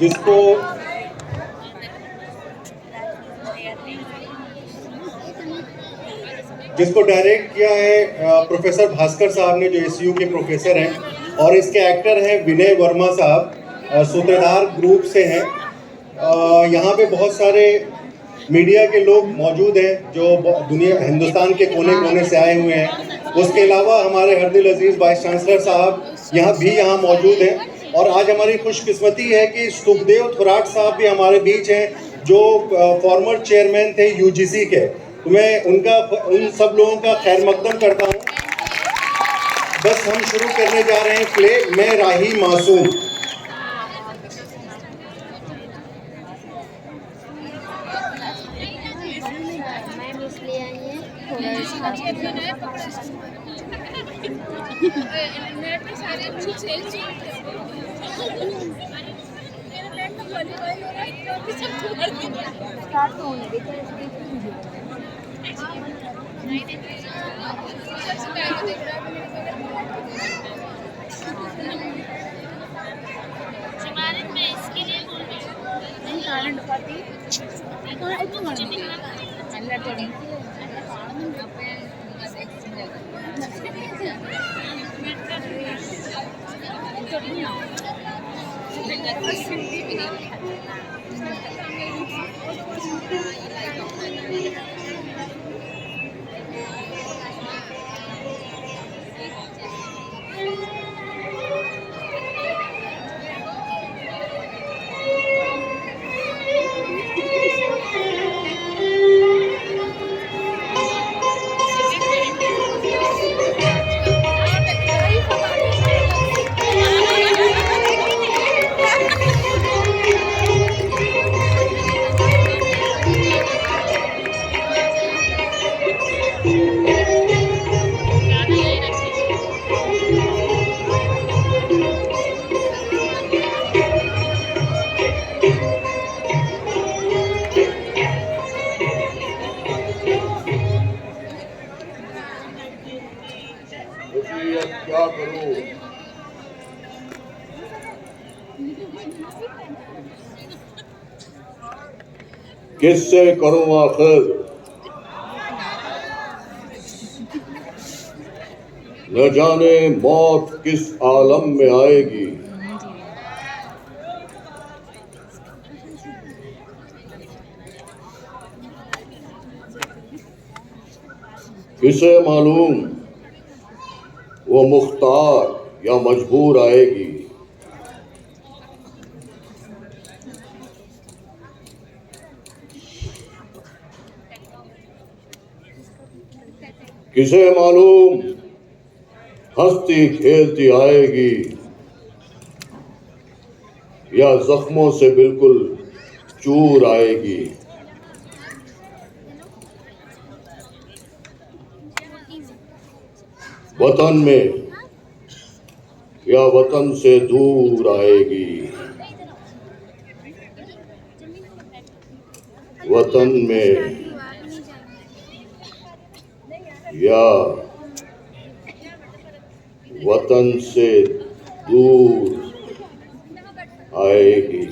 जिसको डायरेक्ट किया है प्रोफेसर भास्कर साहब ने, जो एसयू के प्रोफेसर हैं, और इसके एक्टर हैं विनय वर्मा साहब, सूत्रधार ग्रुप से हैं। यहाँ पे बहुत सारे मीडिया के लोग मौजूद हैं जो हिंदुस्तान के कोने कोने से आए हुए हैं। उसके अलावा हमारे हरदिल अजीज वाइस चांसलर साहब यहाँ मौजूद हैं। और आज हमारी खुशकिस्मती है कि सुखदेव थोराट साहब भी हमारे बीच हैं, जो फॉर्मर चेयरमैन थे यूजीसी के। तो मैं उन सब लोगों का खैर मकदम करता हूँ। बस हम शुरू करने जा रहे हैं प्ले मैं राही मासूम। क्या करूं, किससे करूं आखिर, न जाने मौत किस आलम में आएगी। किसे मालूम वो मुख्तार या मजबूर आएगी। किसे मालूम हंसती खेलती आएगी या जख्मों से बिल्कुल चूर आएगी। वतन में या वतन से दूर आएगी। वतन में या वतन से दूर आएगी।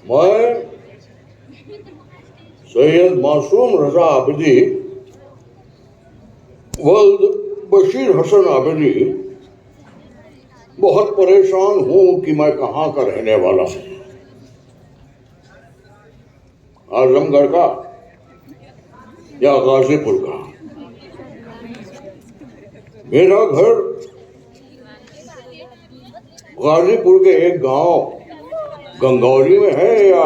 मैं सैयद मासूम रजा आबिदी वल्द बशीर हसन आबिदी बहुत परेशान हूं कि मैं कहां का रहने वाला हूं, आजमगढ़ का या गाजीपुर का। मेरा घर गाजीपुर के एक गांव गंगौली में है या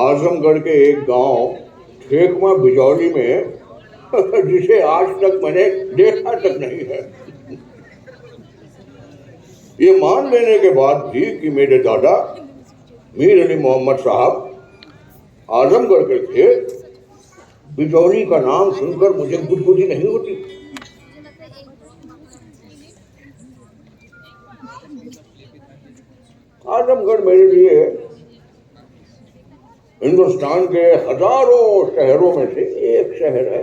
आजमगढ़ के एक गांव ठेकमा बिजौली में, जिसे आज तक मैंने देखा तक नहीं है। ये मान लेने के बाद भी कि मेरे दादा मीर अली मोहम्मद साहब आजमगढ़ के थे, बिजौली का नाम सुनकर मुझे गुदगुदी नहीं होती। आजमगढ़ मेरे लिए हिंदुस्तान के हजारों शहरों में से एक शहर है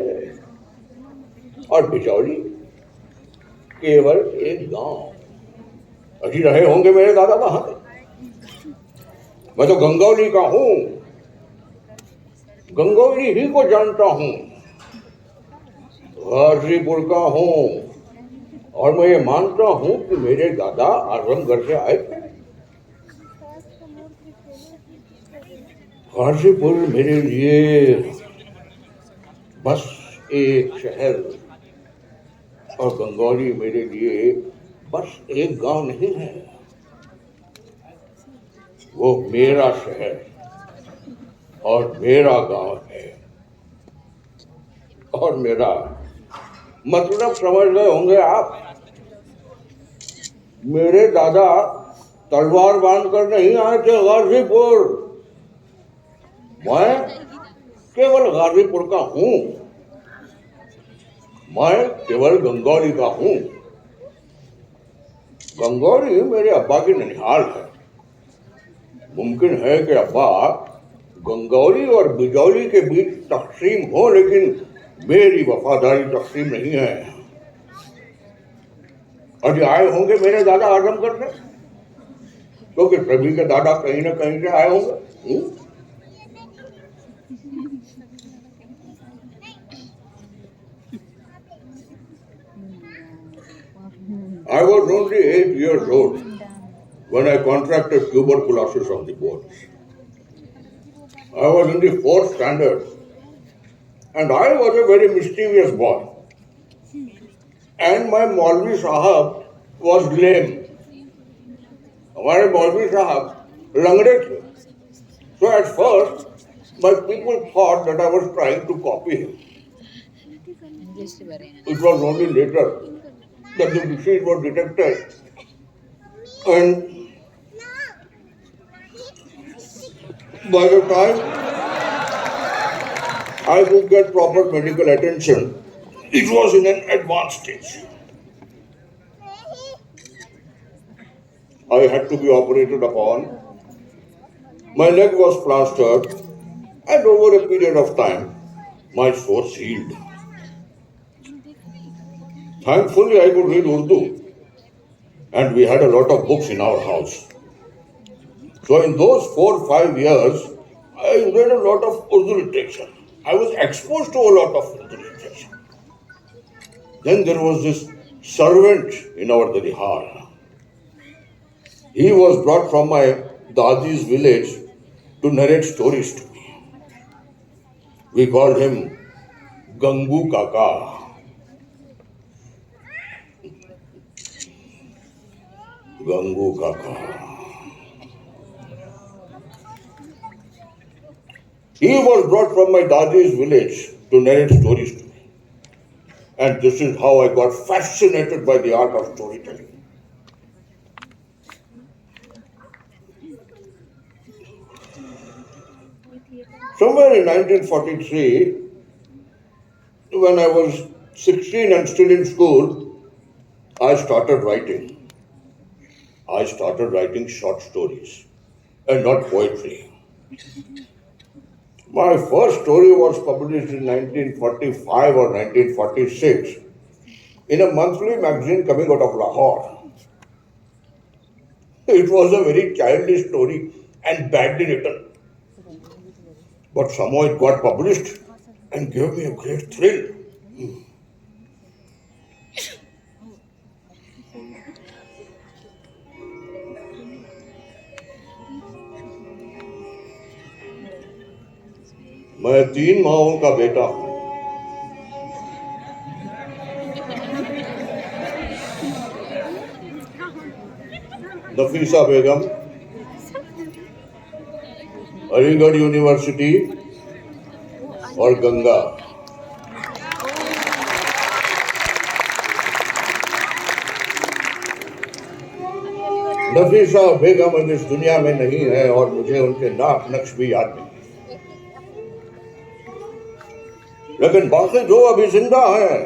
और बिजौली केवल एक गांव। अभी रहे होंगे मेरे दादा वहां पे। मैं तो गंगौली का हूं, गंगौली ही को जानता हूं, गाजीपुर का हूं और मैं ये मानता हूं कि मेरे दादा आजमगढ़ से आए थे। गाजीपुर मेरे लिए बस एक शहर और गंगौली मेरे लिए बस एक गांव नहीं है, वो मेरा शहर और मेरा गांव है। और मेरा मतलब समझ गए होंगे आप। मेरे दादा तलवार बांधकर नहीं आए थे गाजीपुर, मैं केवल गाजीपुर का हूं, मैं केवल गंगौली का हूं। गंगौली मेरे अब्बा की ननिहाल है। मुमकिन है कि अब्बा गंगौली और बिजौली के बीच तकसीम हो, लेकिन मेरी वफादारी तकसीम नहीं है। अभी आए होंगे मेरे दादा आजमगढ़ से, क्योंकि सभी के दादा कहीं ना कहीं से आए होंगे। I was only 8 years old when I contracted tuberculosis of the bones. I was in the 4th standard and I was a very mischievous boy. And my Maulvi Sahab was lame. हमारे मौलवी साहब लंगड़े थे. So at first, my people thought that I was trying to copy him. It was only later that the disease was detected, and by the time I could get proper medical attention, it was in an advanced stage. I had to be operated upon. My leg was plastered, and over a period of time, my sores healed. Thankfully, I could read Urdu, and we had a lot of books in our house. So in those 4-5 years, I read a lot of Urdu literature. I was exposed to a lot of Urdu literature. Then there was this servant in our Darihar. He was brought from my Dadi's village to narrate stories to me. We called him Gangu Kaka. Gangu Kaka. He was brought from my Dadi's village to narrate stories to me. And this is how I got fascinated by the art of storytelling. Somewhere in 1943, when I was 16 and still in school, I started writing. I started writing short stories and not poetry. My first story was published in 1945 or 1946 in a monthly magazine coming out of Lahore. It was a very childish story and badly written. But somehow it got published and gave me a great thrill. मैं 3 माओं का बेटा हूं. नफीसा बेगम, Aligarh university और गंगा. नफीसा बेगम अब इस दुनिया में नहीं है और मुझे उनके नाक नक्श भी याद नहीं. लेकिन बाकी जो अभी जिंदा हैं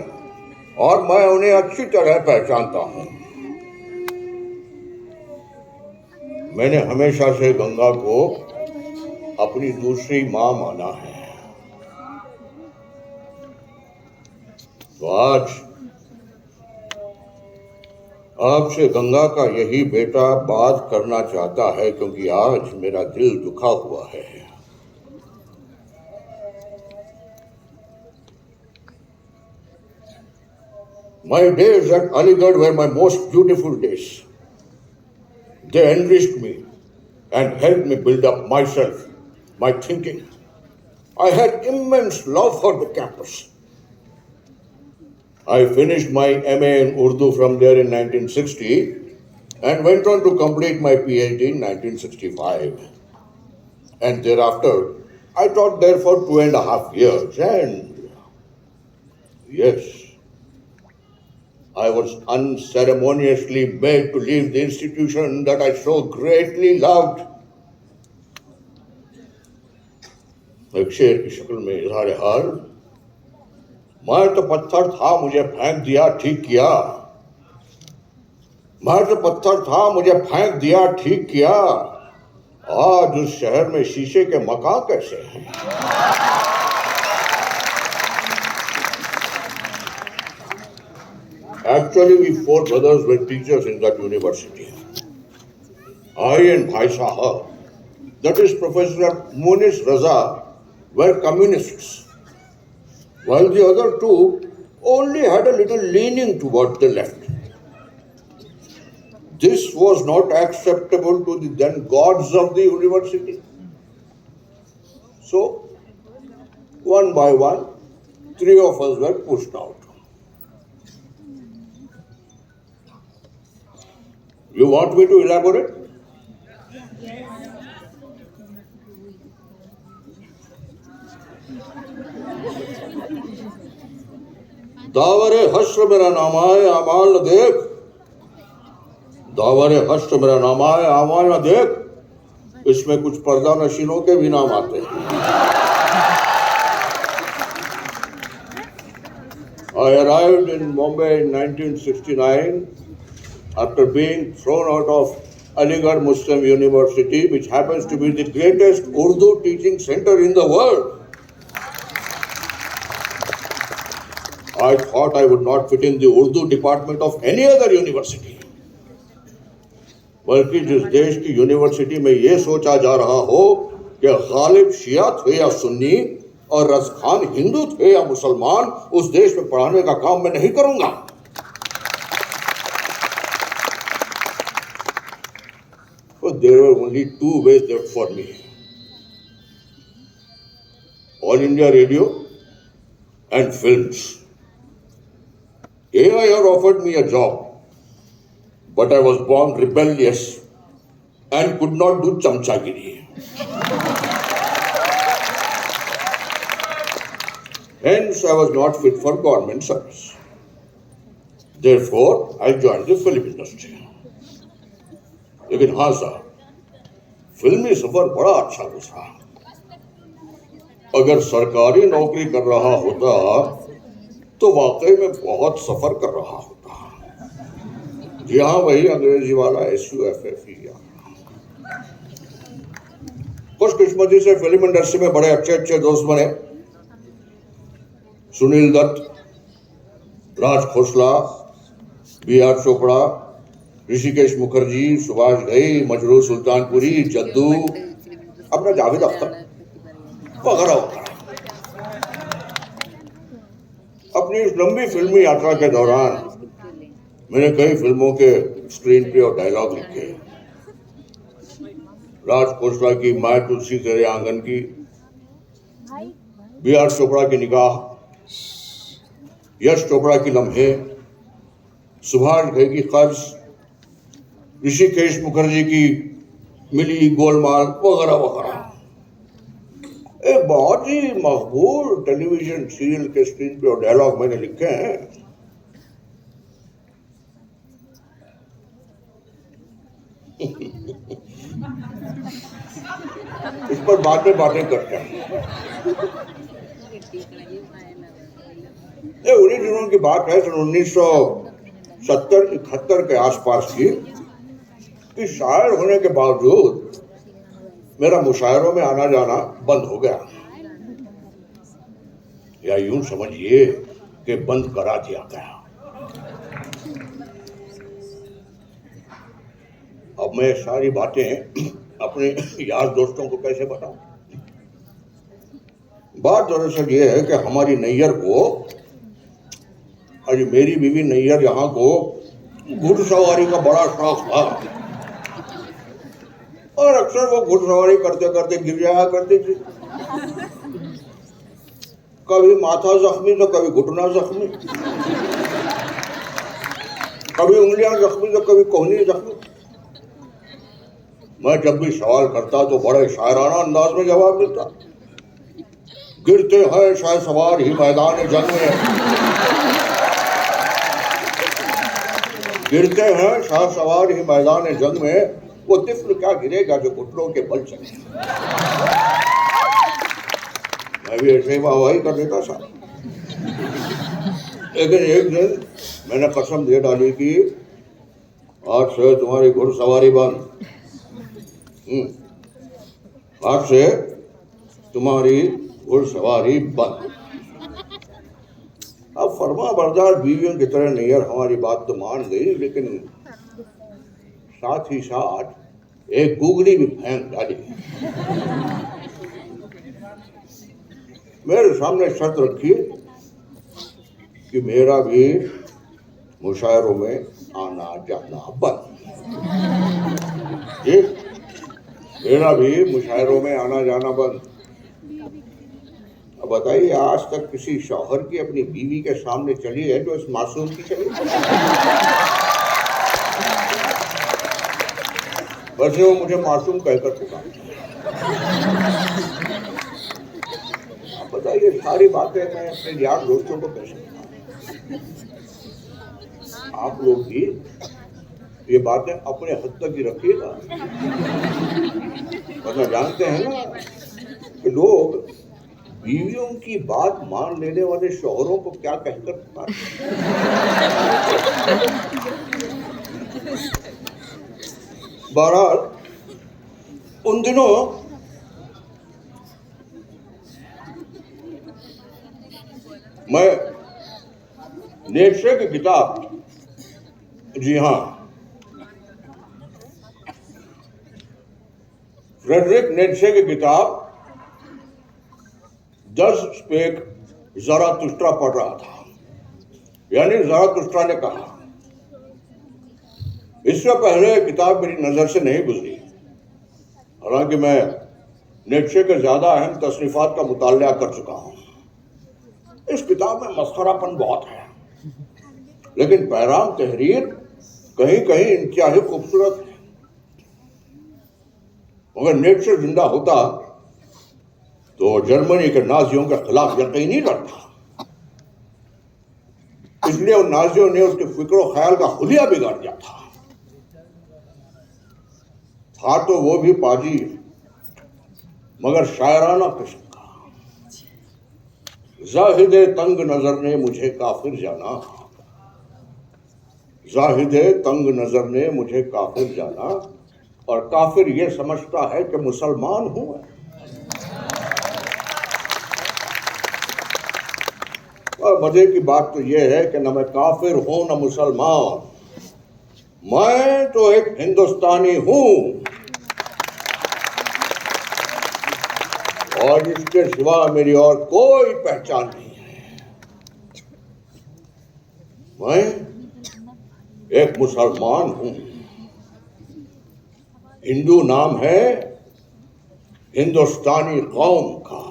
और मैं उन्हें अच्छी तरह पहचानता हूं। मैंने हमेशा से गंगा को अपनी दूसरी मां माना है। तो आज आपसे गंगा का यही बेटा बात करना चाहता है, क्योंकि आज मेरा दिल दुखा हुआ है। My days at Aligarh were my most beautiful days. They enriched me and helped me build up myself, my thinking. I had immense love for the campus. I finished my MA in Urdu from there in 1960 and went on to complete my PhD in 1965. And thereafter, I taught there for 2.5 years. And yes, I was unceremoniously made to leave the institution that I so greatly loved. एक शेर की शक्ल में इजहार हाल, मैं तो पत्थर था मुझे फेंक दिया ठीक किया, मैं तो पत्थर था मुझे फेंक दिया ठीक किया, आज उस शहर में शीशे के मकान कैसे हैं। Actually, we four brothers were teachers in that university. I and Bhai Sahab, that is Professor Munis Raza, were communists, while the other two only had a little leaning toward the left. This was not acceptable to the then gods of the university. So, one by one, 3 of us were pushed out. You want me to elaborate? दावरे हश्र मेरा नाम आए अमाल न देख, दावरे हश्र मेरा नाम आए अमाल न देख, इसमें कुछ पर्दा नशीनों के भी नाम आते हैं। I arrived in Mumbai in 1969 after being thrown out of Aligarh Muslim University, which happens to be the greatest Urdu teaching center in the world. I thought I would not fit in the Urdu department of any other university. बल्कि जिस देश की university में ये सोचा जा रहा हो कि गालिब शिया थे या सुन्नी और रज़खान हिंदू थे या मुसलमान, उस देश में पढ़ाने का काम मैं नहीं करूंगा। But there were only 2 ways left for me: All India Radio and films. AIR offered me a job, but I was born rebellious and could not do chamchagiri. Hence, I was not fit for government service. Therefore, I joined the film industry. लेकिन हाँ साहब, फिल्मी सफर बड़ा अच्छा गुजरा। अगर सरकारी नौकरी कर रहा होता तो वाकई में बहुत सफर कर रहा होता। जी हाँ, वही अंग्रेजी वाला SUFFE। खुशकिस्मती से फिल्म इंडस्ट्री में बड़े अच्छे अच्छे दोस्त बने। सुनील दत्त, राज खोसला, BR चोपड़ा, ऋषिकेश मुखर्जी, सुभाष घई, मजरू सुल्तानपुरी, जद्दू, अपना जावेद अख्तर वगैरह वगैरह। अपनी इस लंबी फिल्मी यात्रा के दौरान मैंने कई फिल्मों के स्क्रीन प्ले और डायलॉग लिखे। राज खोसला की मैं तुलसी तेरे आंगन की, BR चोपड़ा की निगाह, यश चोपड़ा की लम्हे, सुभाष घई की कर्ज, ऋषिकेश मुखर्जी की मिली गोलमाल वगैरह वगैरह। एक बहुत ही मकबूल टेलीविजन सीरियल के स्क्रीन पे और डायलॉग मैंने लिखे हैं। इस पर बातें करते हैं। ये उन्हीं दिनों की बात है, सन 1970-71 के आसपास की, कि शायर होने के बावजूद मेरा मुशायरों में आना जाना बंद हो गया, या यूं समझिए कि बंद करा दिया गया। अब मैं सारी बातें अपने यार दोस्तों को कैसे बताऊं? बात दरअसल ये है कि हमारी नैयर को, अरे मेरी बीवी नैयर यहाँ को घुड़सवारी का बड़ा शौक था, और अक्सर वो घुड़सवारी करते करते गिर जाया करती थी। कभी माथा जख्मी तो कभी घुटना जख्मी, कभी उंगलियां जख्मी तो कभी कोहनी जख्मी। मैं जब भी सवाल करता तो बड़े शायराना अंदाज में जवाब देता, गिरते हैं शायद सवार ही मैदान जंग में, गिरते हैं शायद सवार ही मैदान जंग में, वो तिफ्ल क्या गिरेगा जो घुटनों के बल चले। मैं भी ऐसे ही वाहवाही कर देता था। लेकिन एक दिन मैंने कसम दे डाली कि आज से तुम्हारी घुड़सवारी बंद, आज से तुम्हारी घुड़सवारी बंद। अब फरमा बरदार बीवियों की तरह नैयर हमारी बात तो मान गई, लेकिन साथ ही साथ एक गुगली भी फेंक डाली। मेरे सामने शर्त रखी कि मेरा भी मुशायरों में आना जाना बंद, मेरा भी मुशायरों में आना जाना बंद। अब बताइए, आज तक किसी शौहर की अपनी बीवी के सामने चली है जो इस मासूम की चली? वैसे वो मुझे मासूम कहकर पुकारता है। बताइए, सारी बातें मैं अपने यार दोस्तों को कैसे बताऊं? आप लोग भी ये बातें अपने हद तक ही रखिएगा, वरना जानते हैं ना कि लोग बीवियों की बात मान लेने वाले शौहरों को क्या कहकर पुकारते हैं। बहरहाल उन दिनों मैं नेत्शे की किताब, जी हाँ, फ्रेडरिक नेत्शे की किताब 10 स्पेक ज़रातुस्त्रा पढ़ रहा था। यानी ज़रातुस्त्रा ने कहा। इससे पहले किताब मेरी नजर से नहीं गुजरी, हालांकि मैं नेत्शे के ज्यादा अहम तसनीफात का मुताला कर चुका हूं। इस किताब में मस्खरापन बहुत है, लेकिन पैराम तहरीर कहीं कहीं इंतहाई खूबसूरत है। अगर नेत्शे जिंदा होता तो जर्मनी के नाजियों के खिलाफ यकीनी लड़ता, इसलिए उन नाजियों ने उसके फिक्र ख्याल का हुलिया बिगाड़ दिया था। तो वो भी पाजी, मगर शायराना किस्म का। जाहिदे तंग नजर ने मुझे काफिर जाना, जाहिदे तंग नजर ने मुझे काफिर जाना, और काफिर ये समझता है कि मुसलमान हूं। और मजे की बात तो यह है कि न मैं काफिर हूं न मुसलमान, मैं तो एक हिंदुस्तानी हूं, और इसके सिवा मेरी और कोई पहचान नहीं है। मैं एक मुसलमान हूं। हिंदू नाम है हिंदुस्तानी कौम का।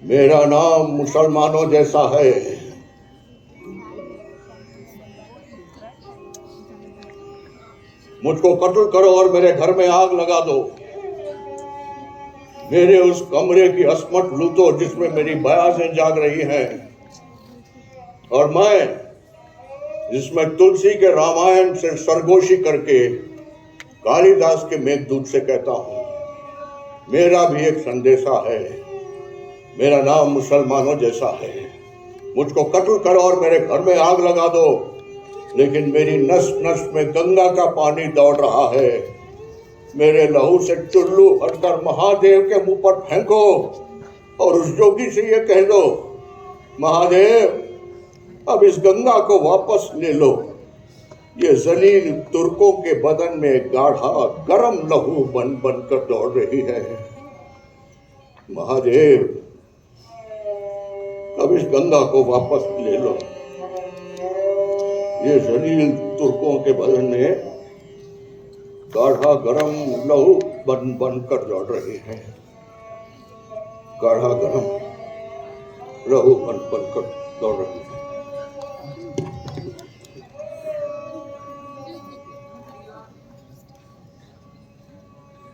मेरा नाम मुसलमानों जैसा है। मुझको कत्ल करो और मेरे घर में आग लगा दो, मेरे उस कमरे की असमत लूटो जिसमें मेरी बयासें जाग रही हैं, और मैं जिसमें तुलसी के रामायण से सरगोशी करके कालिदास के मेघदूत से कहता हूं, मेरा भी एक संदेशा है। मेरा नाम मुसलमानों जैसा है। मुझको कत्ल करो और मेरे घर में आग लगा दो, लेकिन मेरी नस नस में गंगा का पानी दौड़ रहा है। मेरे लहू से चुल्लू भरकर महादेव के मुंह पर फेंको और उस जोगी से ये कह दो, महादेव अब इस गंगा को वापस ले लो। ये जलील तुर्कों के बदन में गाढ़ा गरम लहू बन बनकर दौड़ रही है। महादेव अब इस गंगा को वापस ले लो। ये जलील तुर्कों के बदन में गाढ़ा गरम लहू बन बनकर दौड़ रही है। गाढ़ा गरम लहू बन बनकर दौड़ रही है।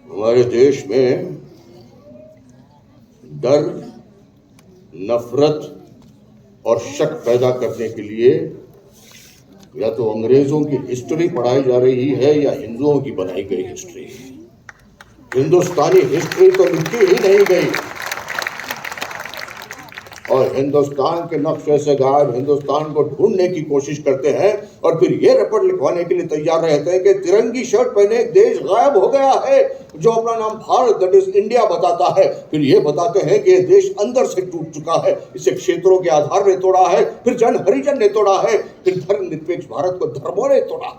हमारे देश में डर, नफरत और शक पैदा करने के लिए या तो अंग्रेजों की हिस्ट्री पढ़ाई जा रही है या हिंदुओं की बनाई गई हिस्ट्री। हिंदुस्तानी हिस्ट्री तो लिखी ही नहीं गई और हिंदुस्तान के नक्शे से गायब हिंदुस्तान को ढूंढने की कोशिश करते हैं और फिर ये रिपोर्ट लिखवाने के लिए तैयार रहते हैं कि तिरंगी शर्ट पहने एक देश गायब हो गया है जो अपना नाम भारत दैट इज इंडिया बताता है। फिर ये बताते हैं कि ये देश अंदर से टूट चुका है, इसे क्षेत्रों के आधार ने तोड़ा है, फिर जन हरिजन ने तोड़ा है, फिर धर्मनिरपेक्ष भारत को धर्मों ने तोड़ा।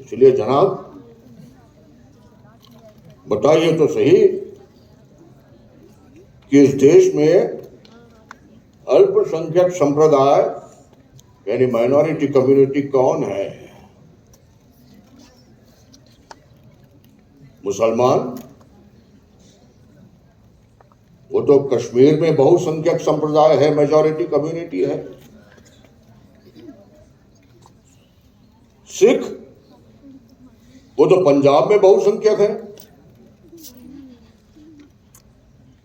इसलिए जनाब बताइए तो सही कि इस देश में अल्पसंख्यक संप्रदाय यानी माइनॉरिटी कम्युनिटी कौन है? मुसलमान? वो तो कश्मीर में बहुसंख्यक संप्रदाय है, मेजॉरिटी कम्युनिटी है। सिख? वो तो पंजाब में बहुसंख्यक है।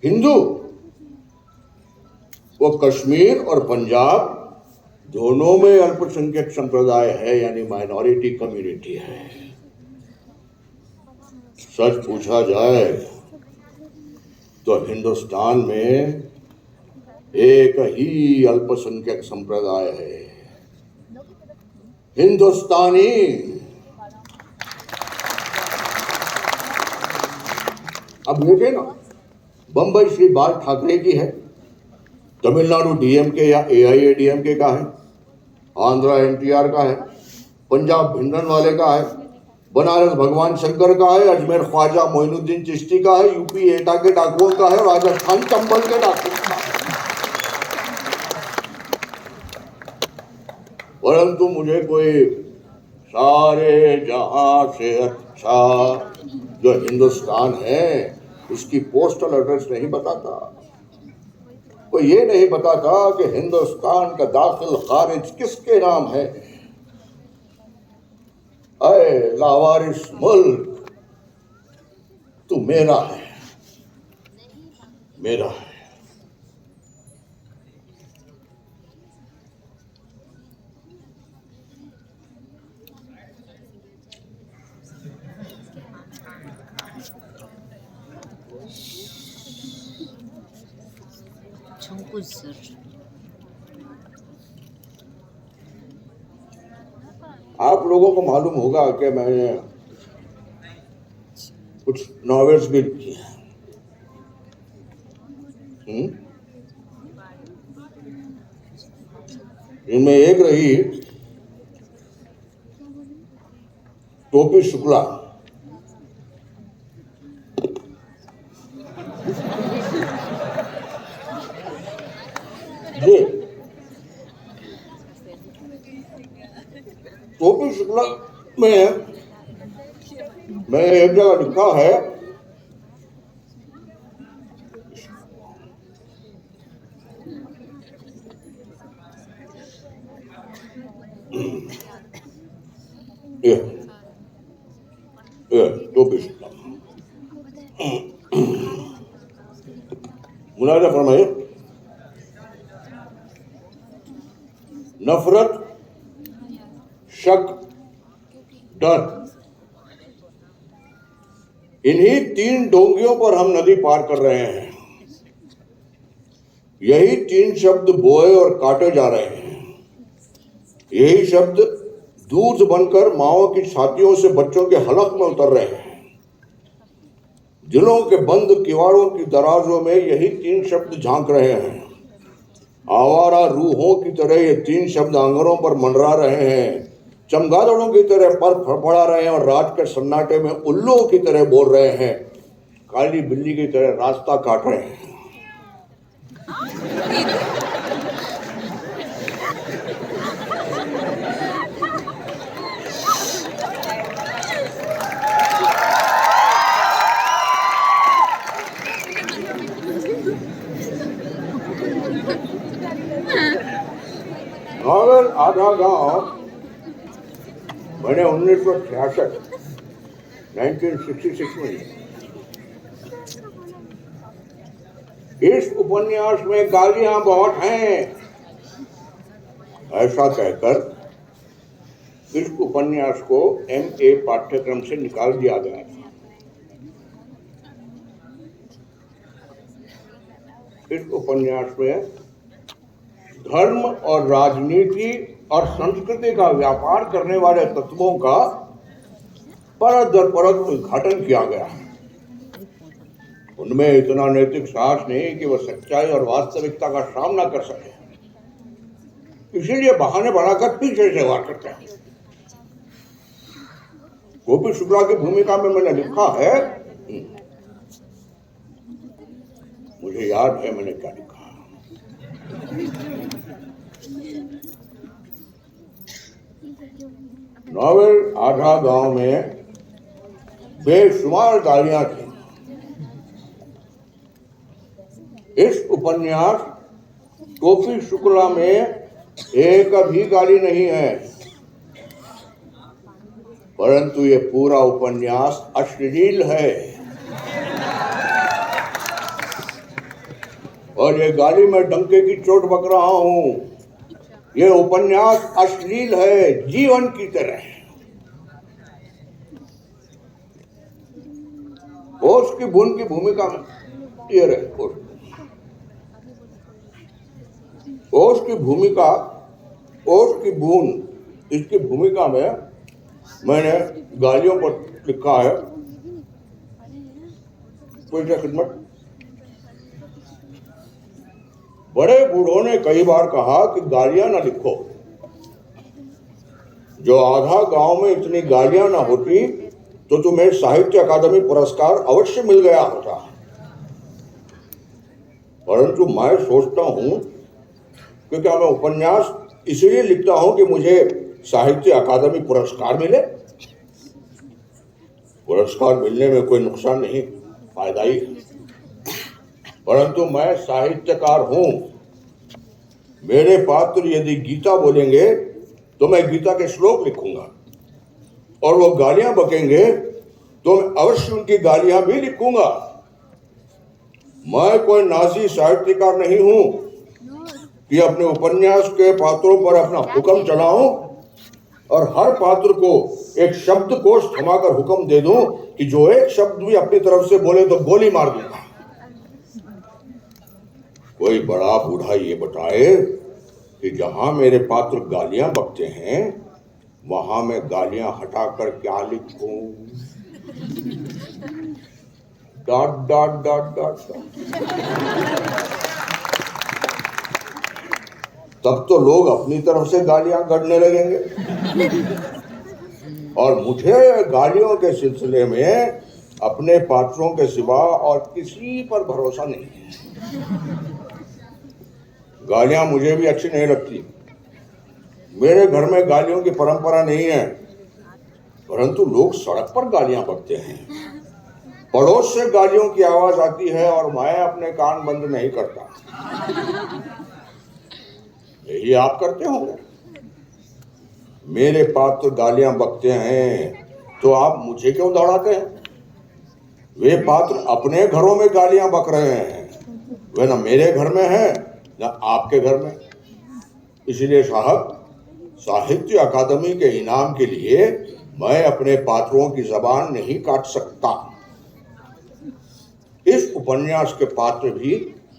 हिंदू? वो कश्मीर और पंजाब दोनों में अल्पसंख्यक संप्रदाय है यानी माइनॉरिटी कम्युनिटी है। सच पूछा जाए तो हिंदुस्तान में एक ही अल्पसंख्यक संप्रदाय है, हिंदुस्तानी। अब देखें ना, बंबई श्री बाल ठाकरे की है, तमिलनाडु डीएमके या एआईएडीएमके का है, आंध्रा एनटीआर का है, पंजाब भिंडन वाले का है, बनारस भगवान शंकर का है, अजमेर ख्वाजा मोइनुद्दीन चिश्ती का है, यूपी एटा के डाकुओं का है, राजस्थान चंबल के डाकुओं का है। परंतु मुझे कोई सारे जहां से अच्छा जो हिंदुस्तान है उसकी पोस्टल एड्रेस नहीं बताता। कोई ये नहीं बताता कि हिंदुस्तान का दाखिल खारिज किसके नाम है। अरे लावारिस मुल्क, तू मेरा है, मेरा है। सर आप लोगों को मालूम होगा कि मैंने कुछ नॉवेल्स भी लिखी हैं। इनमें एक रही टोपी शुक्ला। जी, टोपी शुक्ला में मैंने एक जगह लिखा है टोपी शुक्ला, मुलाजा फरमाइए। नफरत, शक, डर, इन्हीं 3 डोंगियों पर हम नदी पार कर रहे हैं। यही 3 शब्द बोए और काटे जा रहे हैं। यही शब्द दूध बनकर माओ की छातियों से बच्चों के हलक में उतर रहे हैं। दिलों के बंद किवाड़ों की दराजों में यही 3 शब्द झांक रहे हैं। आवारा रूहों की तरह ये 3 शब्द आंगनों पर मंडरा रहे हैं। चमगादड़ों की तरह पर फड़फड़ा रहे हैं और रात के सन्नाटे में उल्लुओं की तरह बोल रहे हैं। काली बिल्ली की तरह रास्ता काट रहे हैं। नॉवेल आधा गांव मैंने 1966 में। इस उपन्यास में गालियां बहुत हैं, ऐसा कहकर इस उपन्यास को MA पाठ्यक्रम से निकाल दिया गया था। इस उपन्यास में धर्म और राजनीति और संस्कृति का व्यापार करने वाले तत्वों का परत दर परत उद्घाटन किया गया है। उनमें इतना नैतिक साहस नहीं कि वह सच्चाई और वास्तविकता का सामना कर सके, इसीलिए बहाने बनाकर पीछे से वार करते हैं। गोपी शुक्ला की भूमिका में मैंने लिखा है, मुझे याद है मैंने क्या लिखा। नॉवेल आधा गांव में बेशुमार गालियां थी। इस उपन्यास गोपी शुक्ला में एक भी गाली नहीं है, परंतु ये पूरा उपन्यास अश्लील है। और ये गाली में डंके की चोट बक रहा हूं। ये उपन्यास अश्लील है, जीवन की तरह। ओश की बूंद की भूमिका में ये रहे। ओश की भूमिका, ओश की बूंद, इसकी भूमिका में मैंने गालियों पर लिखा है। कोई खिदमत। बड़े बूढ़ों ने कई बार कहा कि गालियां ना लिखो। जो आधा गांव में इतनी गालियां ना होती तो तुम्हें साहित्य अकादमी पुरस्कार अवश्य मिल गया होता। परंतु मैं सोचता हूं कि क्या मैं उपन्यास इसलिए लिखता हूं कि मुझे साहित्य अकादमी पुरस्कार मिले? पुरस्कार मिलने में कोई नुकसान नहीं, फायदा ही है। परंतु मैं साहित्यकार हूं। मेरे पात्र यदि गीता बोलेंगे तो मैं गीता के श्लोक लिखूंगा, और वो गालियां बकेंगे तो मैं अवश्य उनकी गालियां भी लिखूंगा। मैं कोई नाजी साहित्यकार नहीं हूं कि अपने उपन्यास के पात्रों पर अपना हुक्म चलाऊं और हर पात्र को एक शब्दकोश थमाकर हुक्म दे दूं कि जो एक शब्द भी अपनी तरफ से बोले तो गोली मार दूंगा। कोई बड़ा बूढ़ा ये बताए कि जहां मेरे पात्र गालियां बकते हैं वहां मैं गालियां हटाकर क्या लिखूं? Dot dot dot dot. तब तो लोग अपनी तरफ से गालियां गढ़ने लगेंगे, और मुझे गालियों के सिलसिले में अपने पात्रों के सिवा और किसी पर भरोसा नहीं है। गालियां मुझे भी अच्छी नहीं लगती। मेरे घर में गालियों की परंपरा नहीं है, परंतु लोग सड़क पर गालियां बकते हैं। पड़ोस से गालियों की आवाज आती है और मैं अपने कान बंद नहीं करता। यही आप करते होंगे। मेरे पात्र गालियां बकते हैं तो आप मुझे क्यों दौड़ाते हैं? वे पात्र अपने घरों में गालियां बक रहे हैं, वे ना मेरे घर में है ना आपके घर में। इसलिए साहब, साहित्य अकादमी के इनाम के लिए मैं अपने पात्रों की जबान नहीं काट सकता। इस उपन्यास के पात्र भी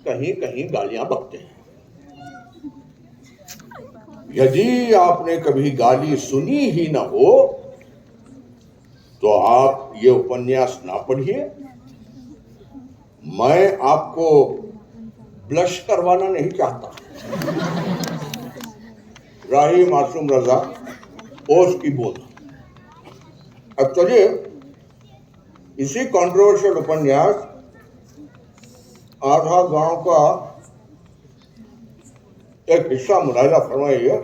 कहीं कहीं गालियां बकते हैं। यदि आपने कभी गाली सुनी ही न हो तो आप ये उपन्यास ना पढ़िए। मैं आपको ब्लश करवाना नहीं चाहता। राही मासूम रजा, ओश की बूंद। अब चलिए इसी कंट्रोवर्शियल उपन्यास आधा गांव का एक हिस्सा मुलाहिजा फरमाइए।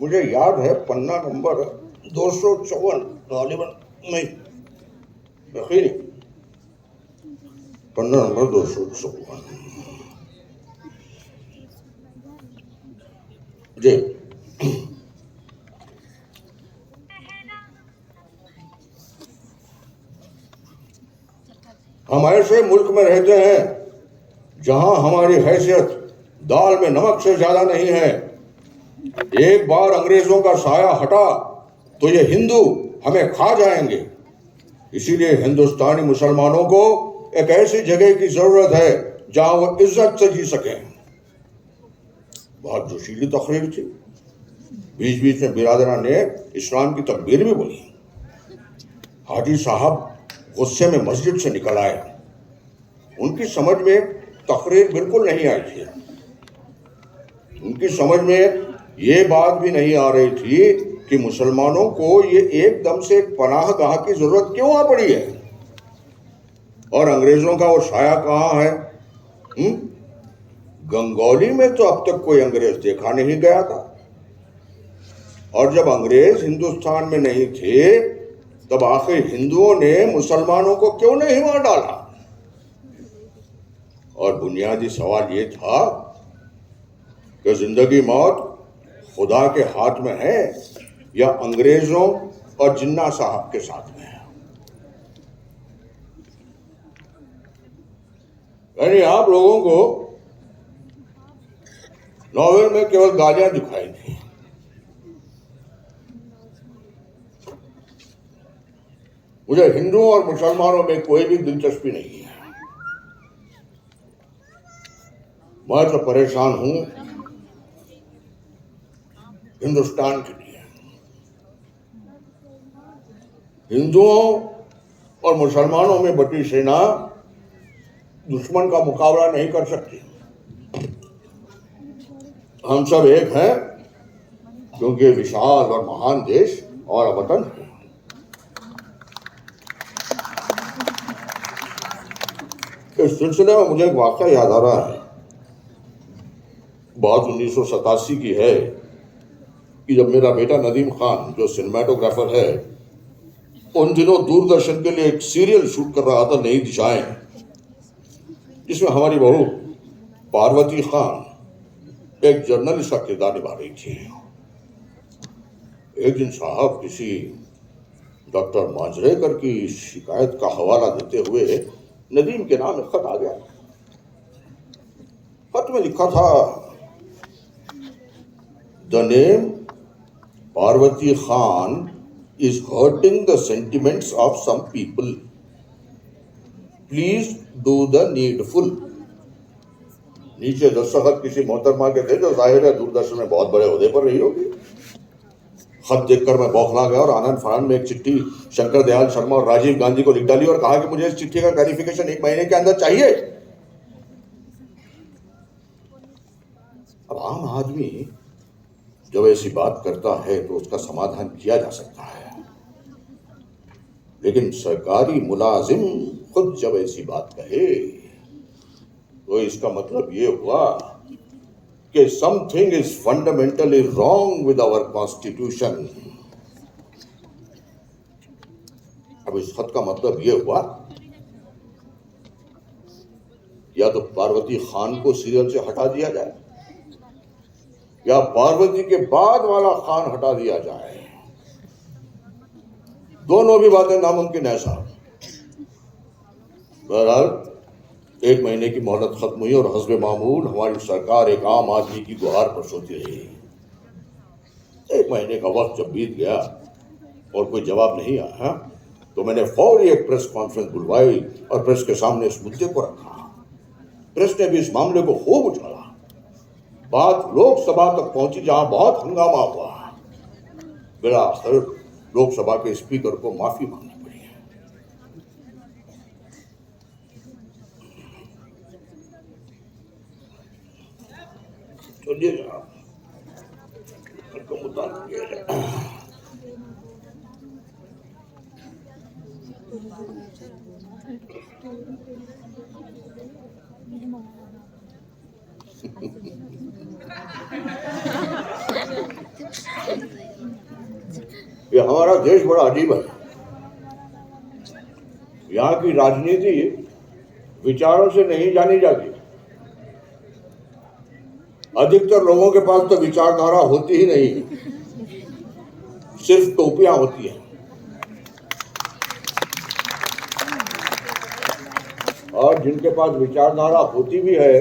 मुझे याद है पन्ना नंबर 254 गालिबन नहीं, यकीन पन्ना नंबर 254 जी। हम ऐसे मुल्क में रहते हैं जहां हमारी हैसियत दाल में नमक से ज्यादा नहीं है। एक बार अंग्रेजों का साया हटा तो ये हिंदू हमें खा जाएंगे। इसीलिए हिंदुस्तानी मुसलमानों को एक ऐसी जगह की जरूरत है जहां वो इज्जत से जी सकें। बहुत जोशीली तकरीर थी। बीच बीच में बिरादरा ने इस्लाम की तकबीर भी बोली। हाजी साहब गुस्से में मस्जिद से निकल आए। उनकी समझ में तकरीर बिल्कुल नहीं आई थी। उनकी समझ में ये बात भी नहीं आ रही थी कि मुसलमानों को ये एकदम से पनाहगाह की जरूरत क्यों आ पड़ी है और अंग्रेजों का वो साया कहाँ है। गंगौली में तो अब तक कोई अंग्रेज देखा नहीं गया था, और जब अंग्रेज हिंदुस्तान में नहीं थे तब आखिर हिंदुओं ने मुसलमानों को क्यों नहीं मार डाला। और बुनियादी सवाल ये था कि जिंदगी मौत खुदा के हाथ में है या अंग्रेजों और जिन्ना साहब के साथ में है। यानी आप लोगों को नॉवेल में केवल गालियां दिखाई दी। मुझे हिंदुओं और मुसलमानों में कोई भी दिलचस्पी नहीं है। मैं तो परेशान हूं हिंदुस्तान के लिए। हिंदुओं और मुसलमानों में बटी सेना दुश्मन का मुकाबला नहीं कर सकती। हम सब एक हैं क्योंकि विशाल और महान देश और वतन है। इस सिलसिले में मुझे एक वाक़या याद आ रहा है। बात 1987 की है कि जब मेरा बेटा नदीम खान जो सिनेमाटोग्राफर है उन दिनों दूरदर्शन के लिए एक सीरियल शूट कर रहा था, नई दिशाएं, जिसमें हमारी बहू पार्वती खान एक जर्नलिस्ट का किरदार निभा रही थी। एक दिन साहब किसी डॉक्टर मांजरेकर की शिकायत का हवाला देते हुए नदीम के नाम एक खत आ गया। खत में लिखा था, the name Parvati Khan is hurting the sentiments of some people. Please do the needful. नीचे दस्तखत किसी मोहतरमा के थे जो जाहिर है दूरदर्शन में बहुत बड़े ओहदे पर रही होगी। खत देखकर मैं बौखला गया और आनंद फानंद में एक चिट्ठी शंकर दयाल शर्मा और राजीव गांधी को लिख डाली और कहा कि मुझे इस चिट्ठी का क्लैरिफिकेशन 1 महीने के अंदर चाहिए। अब आम आदमी जब ऐसी बात करता है तो उसका समाधान किया जा सकता है, लेकिन सरकारी मुलाजिम खुद जब ऐसी बात कहे तो इसका मतलब ये हुआ कि something is fundamentally wrong with our constitution. अब इस खत का मतलब ये हुआ या तो पार्वती खान को सीरियल से हटा दिया जाए या पार्वती के बाद वाला खान हटा दिया जाए। दोनों भी बातें नामुमकिन है साहब। बहरहाल 1 महीने की मोहलत खत्म हुई और हस्बे मामूल हमारी सरकार एक आम आदमी की गुहार पर सोती रही। 1 महीने का वक्त जब बीत गया और कोई जवाब नहीं आया, तो मैंने फौरी एक प्रेस कॉन्फ्रेंस बुलवाई और प्रेस के सामने इस मुद्दे को रखा। प्रेस ने भी इस मामले को खूब उछाला। बात लोकसभा तक पहुंची, जहां बहुत हंगामा हुआ। बिलाखिर लोकसभा के स्पीकर को माफी मांगनी पड़ी है। चलिए जनाब, मुताबिक किया जाए। ये हमारा देश बड़ा अजीब है। यहाँ की राजनीति विचारों से नहीं जानी जाती। अधिकतर लोगों के पास तो विचारधारा होती ही नहीं, सिर्फ टोपियां होती हैं। और जिनके पास विचारधारा होती भी है,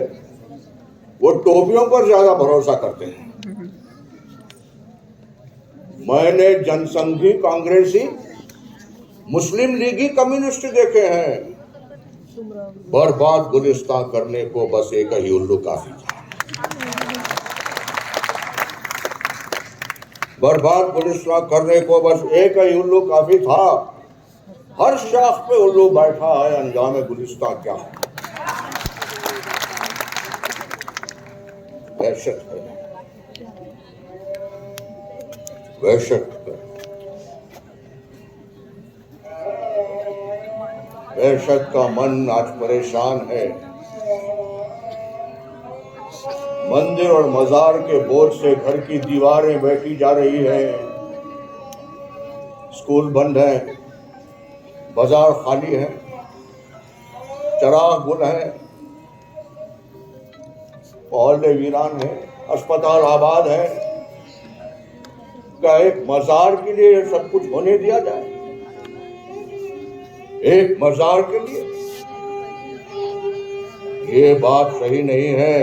वो टोपियों पर ज्यादा भरोसा करते हैं। मैंने जनसंघी, कांग्रेसी, मुस्लिम लीगी, कम्युनिस्ट देखे हैं। बर्बाद गुलिस्तान करने को बस एक ही उल्लू काफी था। बर्बाद गुलिस्तान करने को बस एक ही उल्लू काफी था। हर शाख पे उल्लू बैठा है, अंजाम गुलिस्तान क्या है? दहशत है, वहशत है। वहशत का मन आज परेशान है। मंदिर और मजार के बोझ से घर की दीवारें बैठी जा रही हैं। स्कूल बंद है, बाजार खाली है, चराग गुल है, मोहल्ले वीरान है, अस्पताल आबाद है। क्या एक मजार के लिए सब कुछ होने दिया जाए? एक मजार के लिए? ये बात सही नहीं है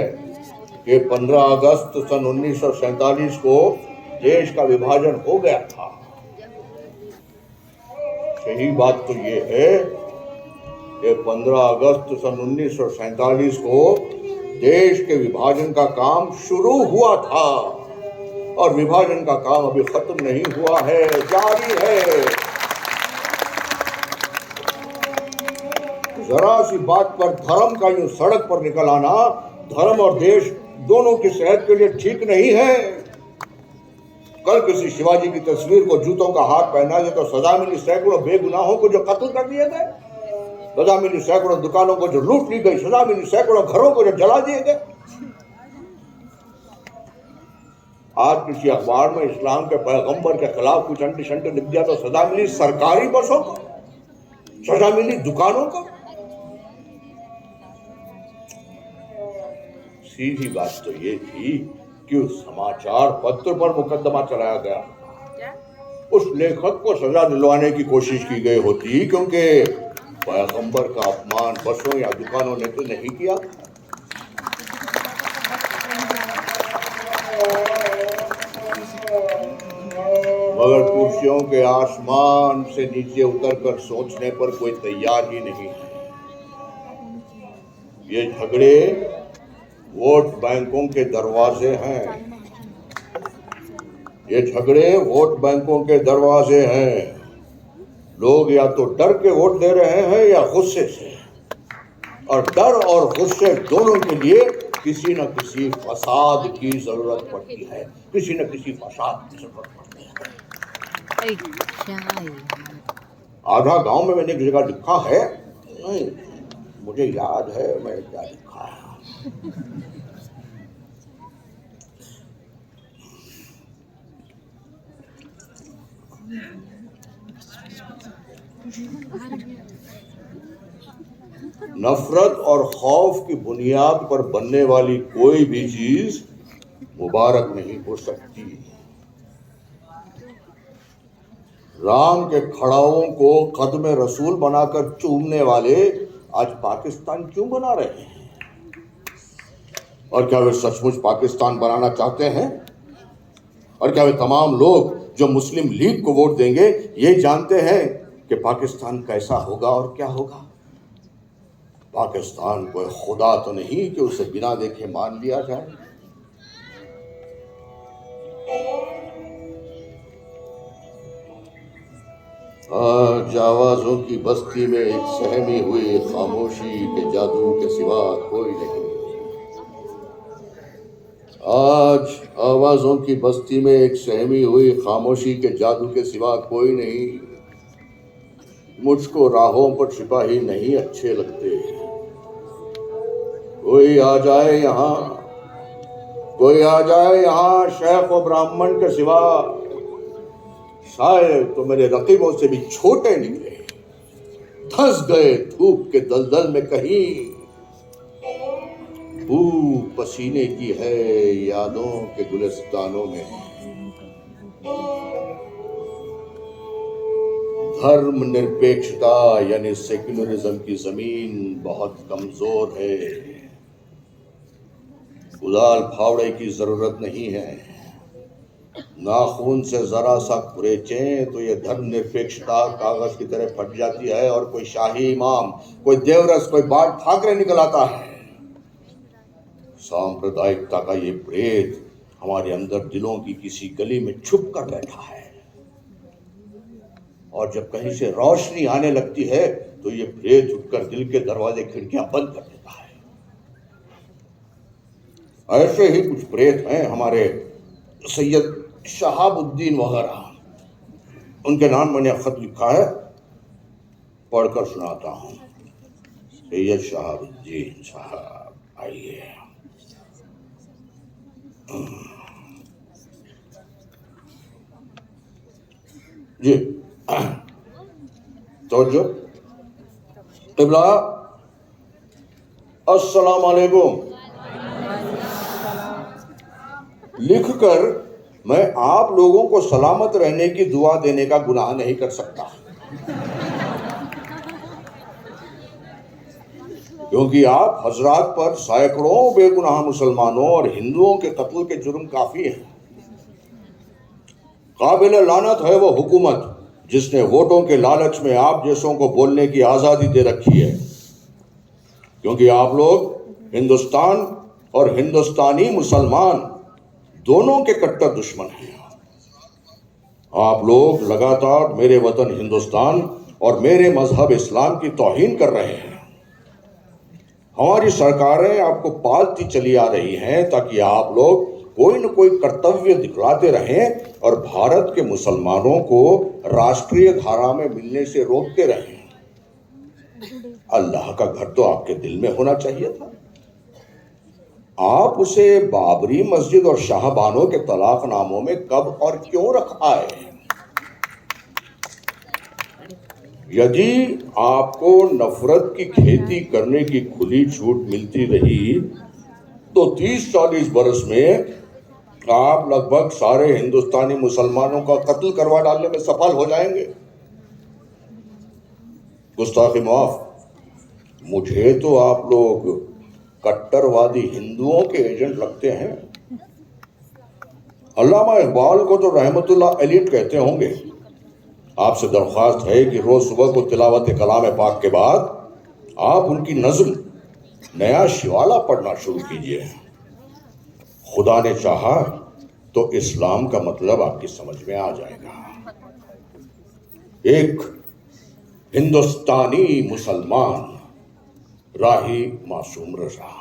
कि 15 अगस्त सन 1947 को देश का विभाजन हो गया था। सही बात तो ये है कि 15 अगस्त सन 1947 को देश के विभाजन का काम शुरू हुआ था और विभाजन का काम अभी खत्म नहीं हुआ है, जारी है। जरा सी बात पर धर्म का यूं सड़क पर निकल आना, धर्म और देश दोनों की सेहत के लिए ठीक नहीं है। कल किसी शिवाजी की तस्वीर को जूतों का हाथ पहना दे तो सजा मिली सैकड़ों बेगुनाहों को जो कत्ल कर दिए गए, सजा मिली सैकड़ों दुकानों को जो लूट ली गई, सजा मिली सैकड़ों घरों को जो जला दिए गए। आज किसी अखबार में इस्लाम के पैगंबर के खिलाफ कुछ अंटी शंटी लिख दिया तो सजा मिली सरकारी बसों को, सजा मिली दुकानों को। सीधी बात तो ये थी कि उस समाचार पत्र पर मुकदमा चलाया गया, उस लेखक को सजा दिलवाने की कोशिश की गई होती, क्योंकि पैगंबर का अपमान बसों या दुकानों ने तो नहीं किया। मगर कुर्सियों के आसमान से नीचे उतरकर सोचने पर कोई तैयार ही नहीं है। ये झगड़े वोट बैंकों के दरवाजे हैं। ये झगड़े वोट बैंकों के दरवाजे हैं। लोग या तो डर के वोट दे रहे हैं या गुस्से से, और डर और गुस्से दोनों के लिए किसी न किसी फसाद की जरूरत पड़ती है, किसी न किसी फसाद की जरूरत पड़ती है। आधा गांव में मैंने एक जगह लिखा है, नहीं मुझे याद है मैंने क्या लिखा है। नफरत और खौफ की बुनियाद पर बनने वाली कोई भी चीज मुबारक नहीं हो सकती। राम के खड़ाओं को कदमे रसूल बनाकर चूमने वाले आज पाकिस्तान क्यों बना रहे हैं? और क्या वे सचमुच पाकिस्तान बनाना चाहते हैं? और क्या वे तमाम लोग जो मुस्लिम लीग को वोट देंगे ये जानते हैं कि पाकिस्तान कैसा होगा और क्या होगा? पाकिस्तान कोई खुदा तो नहीं कि उसे बिना देखे मान लिया जाए। आज आवाजों की बस्ती में एक सहमी हुई खामोशी के जादू के सिवा कोई नहीं। आज आवाजों की बस्ती में एक सहमी हुई खामोशी के जादू के सिवा कोई नहीं। मुझको राहों पर सिपाही नहीं अच्छे लगते। कोई आ जाए यहाँ, कोई आ जाए यहाँ शेख और ब्राह्मण के सिवा, शायद तो मेरे रकीबों से भी छोटे निकले, धंस गए धूप के दलदल में कहीं। बू पसीने की है यादों के गुलिस्तानों में। धर्म निरपेक्षता यानी सेक्युलरिज्म की जमीन बहुत कमजोर है। उदाल फावड़े की जरूरत नहीं है। नाखून से जरा सा कुरेचें तो ये धर्म निरपेक्षता कागज की तरह फट जाती है और कोई शाही इमाम, कोई देवरस, कोई बाल ठाकरे निकल आता है। सांप्रदायिकता का ये प्रेत हमारे अंदर दिलों की किसी गली में छुप कर बैठा है, और जब कहीं से रोशनी आने लगती है तो ये प्रेत उठकर दिल के दरवाजे खिड़कियां बंद कर देता है। ऐसे ही कुछ प्रेत हैं हमारे सैयद शहाबुद्दीन वगैरह। उनके नाम मैंने खत लिखा है, पढ़कर सुनाता हूं। सैयद शहाबुद्दीन साहब आइए। जी तो जो क़िबला, अस्सलाम वालेकुम। लिखकर मैं आप लोगों को सलामत रहने की दुआ देने का गुनाह नहीं कर सकता, क्योंकि आप हजरात पर सैकड़ों बेगुनाह मुसलमानों और हिंदुओं के कत्ल के जुर्म काफी हैं। काबिल लानत है वो हुकूमत जिसने वोटों के लालच में आप जैसों को बोलने की आजादी दे रखी है, क्योंकि आप लोग हिंदुस्तान और हिंदुस्तानी मुसलमान दोनों के कट्टर दुश्मन हैं। आप लोग लगातार मेरे वतन हिंदुस्तान और मेरे मजहब इस्लाम की तौहीन कर रहे हैं। हमारी सरकारें आपको पालती चली आ रही हैं ताकि आप लोग कोई न कोई कर्तव्य दिखलाते रहें और भारत के मुसलमानों को राष्ट्रीय धारा में मिलने से रोकते रहें। अल्लाह का घर तो आपके दिल में होना चाहिए था। आप उसे बाबरी मस्जिद और शाहबानों के तलाकनामों में कब और क्यों रख आए? यदि आपको नफरत की खेती करने की खुली छूट मिलती रही तो 30-40 बरस में आप लगभग सारे हिंदुस्तानी मुसलमानों का कत्ल करवा डालने में सफल हो जाएंगे। गुस्ताखी माफ, मुझे तो आप लोग कट्टरवादी हिंदुओं के एजेंट लगते हैं। अल्लामा इकबाल को तो रहमतुल्लाह अलैह कहते होंगे। आपसे दरख्वास्त है कि रोज सुबह को तिलावत कलाम पाक के बाद आप उनकी नज्म नया शिवाला पढ़ना शुरू कीजिए। खुदा ने चाहा तो इस्लाम का मतलब आपकी समझ में आ जाएगा। एक हिंदुस्तानी मुसलमान, राही मासूम रजा।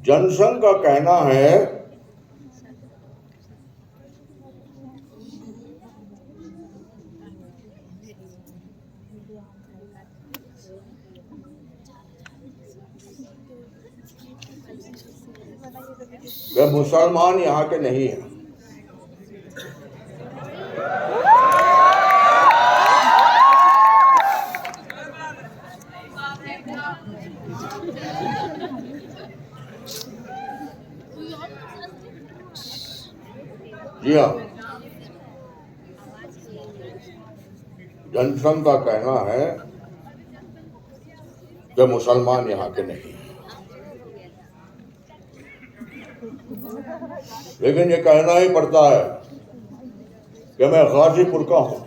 जनसंघ का कहना है वे मुसलमान यहाँ के नहीं हैं। जी हाँ, जनसंघ का कहना है कि मुसलमान यहाँ के नहीं, लेकिन ये कहना ही पड़ता है कि मैं गाजीपुर का हूं,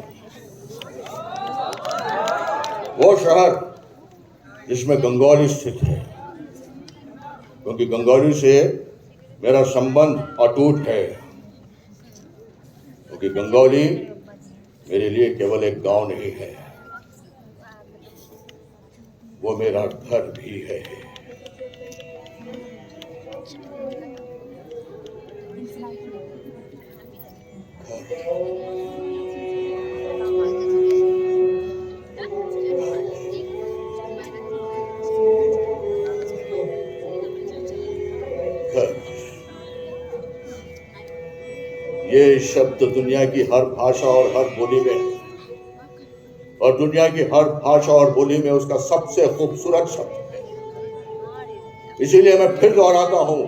वो शहर जिसमें गंगौली स्थित है, क्योंकि गंगौली से मेरा संबंध अटूट है, क्योंकि गंगौली मेरे लिए केवल एक गांव नहीं है, वो मेरा घर भी है। ये शब्द दुनिया की हर भाषा और हर बोली में, और दुनिया की हर भाषा और बोली में उसका सबसे खूबसूरत शब्द है। इसीलिए मैं फिर दोहराता हूं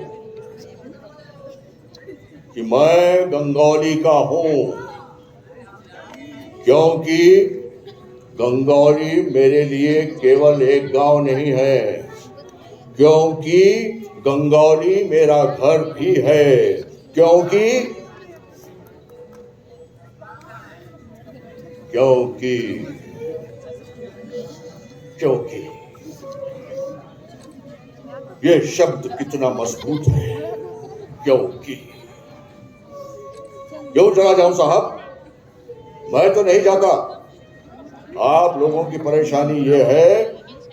कि मैं गंगौली का हूं, क्योंकि गंगौली मेरे लिए केवल एक गांव नहीं है, क्योंकि गंगौली मेरा घर भी है, क्योंकि ये शब्द कितना मजबूत है। क्योंकि क्यों चला जाऊं साहब? मैं तो नहीं जाता। आप लोगों की परेशानी ये है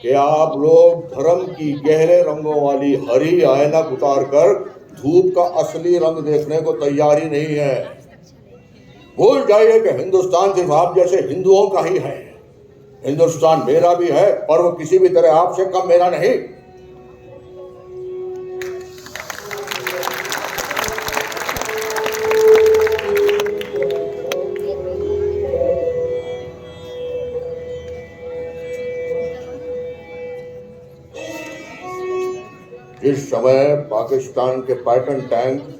कि आप लोग धर्म की गहरे रंगों वाली हरी ऐनक उतार कर धूप का असली रंग देखने को तैयार ही नहीं है। भूल जाइए कि हिंदुस्तान सिर्फ आप जैसे हिंदुओं का ही है। हिंदुस्तान मेरा भी है, पर वो किसी भी तरह आपसे कम मेरा नहीं। जिस समय पाकिस्तान के पैटर्न टैंक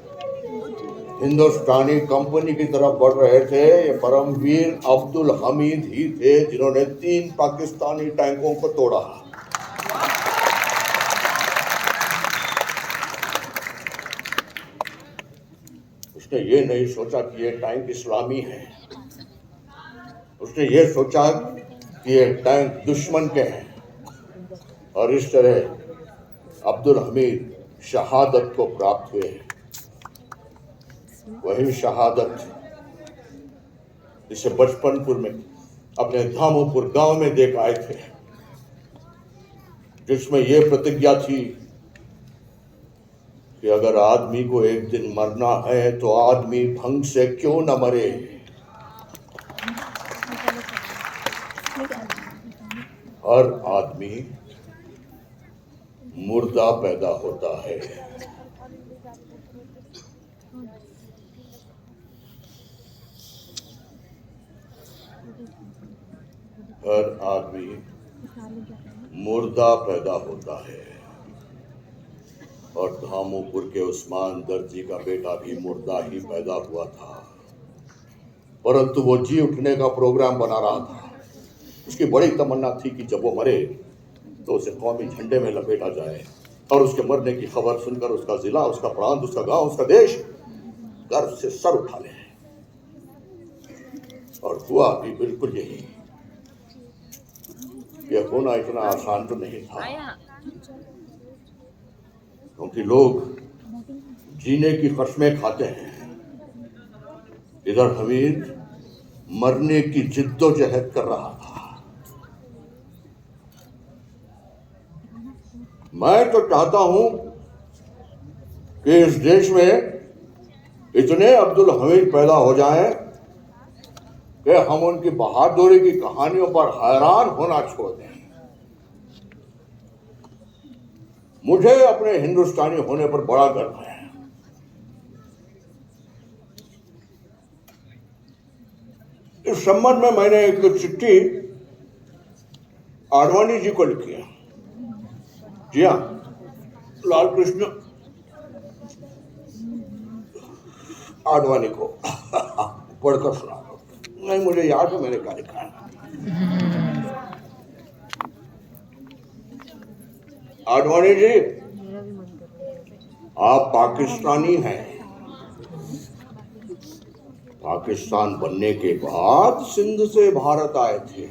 हिंदुस्तानी कंपनी की तरफ बढ़ रहे थे, ये परमवीर अब्दुल हमीद ही थे जिन्होंने 3 पाकिस्तानी टैंकों को तोड़ा। उसने ये नहीं सोचा कि ये टैंक इस्लामी है, उसने ये सोचा कि ये टैंक दुश्मन के हैं, और इस तरह अब्दुल हमीद शहादत को प्राप्त हुए। वही शहादत जिसे बचपनपुर में अपने धामोपुर गांव में देख आए थे, जिसमें यह प्रतिज्ञा थी कि अगर आदमी को एक दिन मरना है तो आदमी ढंग से क्यों न मरे। हर आदमी मुर्दा पैदा होता है। हर आदमी मुर्दा पैदा होता है, और धामोपुर के उस्मान दर्जी का बेटा भी मुर्दा ही पैदा हुआ था, परंतु वो जी उठने का प्रोग्राम बना रहा था। उसकी बड़ी तमन्ना थी कि जब वो मरे तो उसे कौमी झंडे में लपेटा जाए, और उसके मरने की खबर सुनकर उसका जिला, उसका प्रांत, उसका गांव, उसका देश गर्व से सर उठा ले। और हुआ भी बिल्कुल यही। यह होना इतना आसान तो नहीं था, क्योंकि लोग जीने की कसमें खाते हैं। इधर हमीद मरने की जिद्दोजहद कर रहा था। मैं तो चाहता हूं कि इस देश में इतने अब्दुल हमीद पैदा हो जाएं कि हम उनकी बहादुरी की कहानियों पर हैरान होना छोड़ दें। मुझे अपने हिंदुस्तानी होने पर बड़ा गर्व है। इस संबंध में मैंने एक चिट्ठी आडवाणी जी को लिखी है। जी हाँ, लाल कृष्ण आडवाणी को पढ़कर सुना। नहीं, मुझे याद है मैंने क्या लिखा है। आडवाणी जी, आप पाकिस्तानी हैं। पाकिस्तान बनने के बाद सिंध से भारत आए थे।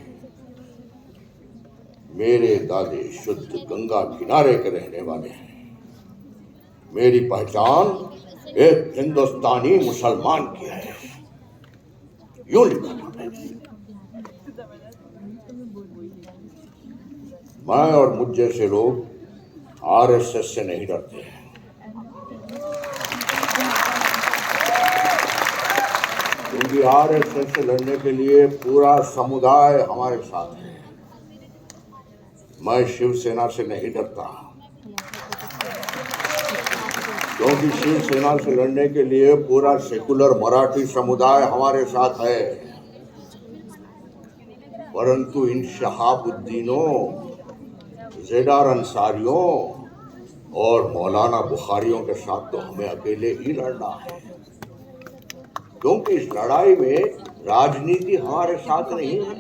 मेरे दादे शुद्ध गंगा किनारे के रहने वाले हैं। मेरी पहचान एक हिंदुस्तानी मुसलमान की है, यूं लिखा था मैंने। मैं और मुझ जैसे लोग आरएसएस से नहीं डरते हैं। क्योंकि आरएसएस से लड़ने के लिए पूरा समुदाय हमारे साथ है। मैं शिवसेना से नहीं डरता, क्योंकि शिवसेना से लड़ने के लिए पूरा सेकुलर मराठी समुदाय हमारे साथ है। परंतु इन शहाबुद्दीनों, ज़ेडार अंसारियों और मौलाना बुखारियों के साथ तो हमें अकेले ही लड़ना है, क्योंकि इस लड़ाई में राजनीति हमारे साथ नहीं है।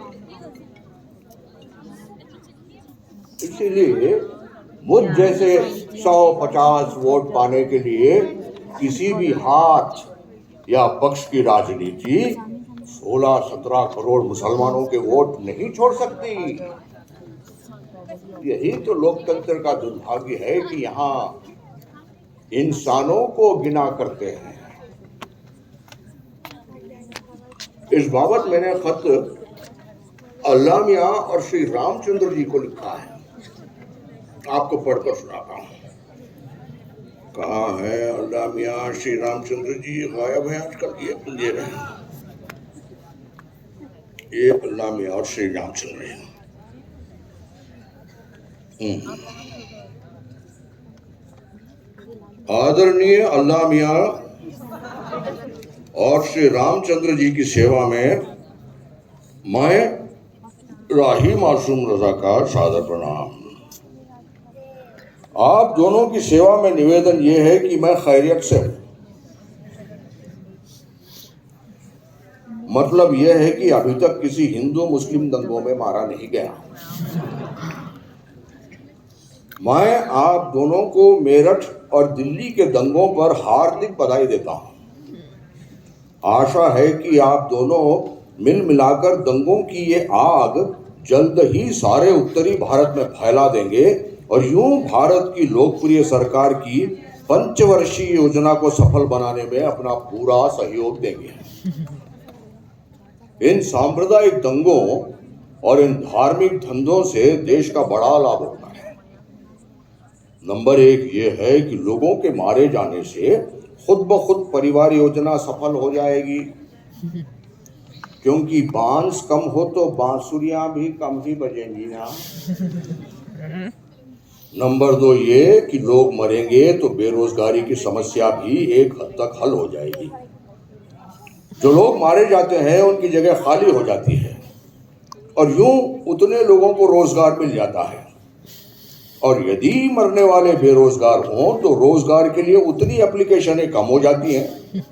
इसीलिए मुझ जैसे 150 वोट पाने के लिए किसी भी हाथ या पक्ष की राजनीति 16-17 करोड़ मुसलमानों के वोट नहीं छोड़ सकती। यही तो लोकतंत्र का दुर्भाग्य है कि यहाँ इंसानों को गिना करते हैं। इस बाबत मैंने खत अल्लाह मियां और श्री रामचंद्र जी को लिखा है, आपको पढ़कर सुनाता हूं। कहाँ है अल्लाह मियां श्री रामचंद्र जी? गायब है आजकल, ये दे रहे हैं। ये अल्लाह मियां और श्री रामचंद्र जी। आदरणीय अल्लाह मियां और श्री रामचंद्र जी की सेवा में मैं राही मासूम रजा का सादर प्रणाम। आप दोनों की सेवा में निवेदन यह है कि मैं खैरियत से हूं। मतलब यह है कि अभी तक किसी हिंदू मुस्लिम दंगों में मारा नहीं गया। मैं आप दोनों को मेरठ और दिल्ली के दंगों पर हार्दिक बधाई देता हूं। आशा है कि आप दोनों मिल मिलाकर दंगों की ये आग जल्द ही सारे उत्तरी भारत में फैला देंगे और यूं भारत की लोकप्रिय सरकार की पंचवर्षीय योजना को सफल बनाने में अपना पूरा सहयोग देंगे। इन सांप्रदायिक दंगों और इन धार्मिक धंधों से देश का बड़ा लाभ होता है। नंबर 1 ये है कि लोगों के मारे जाने से खुद ब खुद परिवार योजना सफल हो जाएगी, क्योंकि बांस कम हो तो बांसुरियां भी कम ही बजेंगी ना। नंबर 2 ये कि लोग मरेंगे तो बेरोजगारी की समस्या भी एक हद तक हल हो जाएगी। जो लोग मारे जाते हैं उनकी जगह खाली हो जाती है और यूं उतने लोगों को रोजगार मिल जाता है। और यदि मरने वाले बेरोजगार हों तो रोजगार के लिए उतनी एप्लीकेशनें कम हो जाती हैं।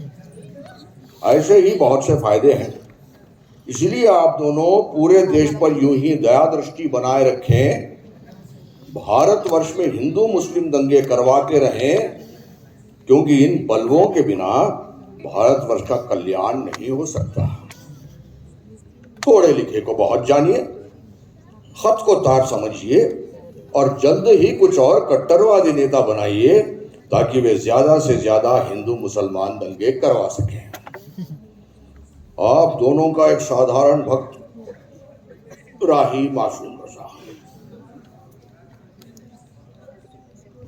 ऐसे ही बहुत से फायदे हैं। इसलिए आप दोनों पूरे देश पर यूं ही दया दृष्टि बनाए रखें, भारतवर्ष में हिंदू मुस्लिम दंगे करवाते रहें, क्योंकि इन बलवों के बिना भारतवर्ष का कल्याण नहीं हो सकता। थोड़े लिखे को बहुत जानिए, खत को तार समझिए और जल्द ही कुछ और कट्टरवादी नेता बनाइए ताकि वे ज्यादा से ज्यादा हिंदू मुसलमान दंगे करवा सकें। आप दोनों का एक साधारण भक्त राही मासूम रजा।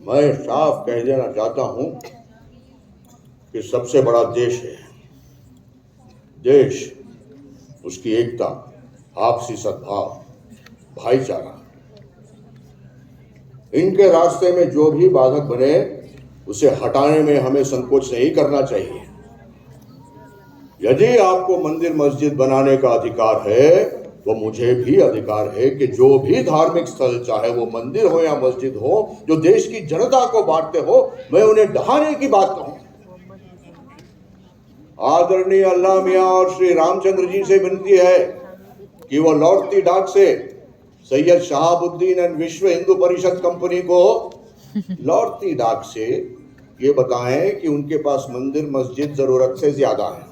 मैं साफ कह देना चाहता हूं कि सबसे बड़ा देश है। देश, उसकी एकता, आपसी सद्भाव, भाईचारा, इनके रास्ते में जो भी बाधक बने उसे हटाने में हमें संकोच नहीं करना चाहिए। यदि आपको मंदिर मस्जिद बनाने का अधिकार है तो मुझे भी अधिकार है कि जो भी धार्मिक स्थल, चाहे वो मंदिर हो या मस्जिद हो, जो देश की जनता को बांटते हो, मैं उन्हें ढहाने की बात कहूं। आदरणीय अल्लाह मियां और श्री रामचंद्र जी से विनती है कि वो लौटती डाक से सैयद शहाबुद्दीन एंड विश्व हिंदू परिषद कंपनी को लौटती डाक से ये बताएं कि उनके पास मंदिर मस्जिद जरूरत से ज्यादा है।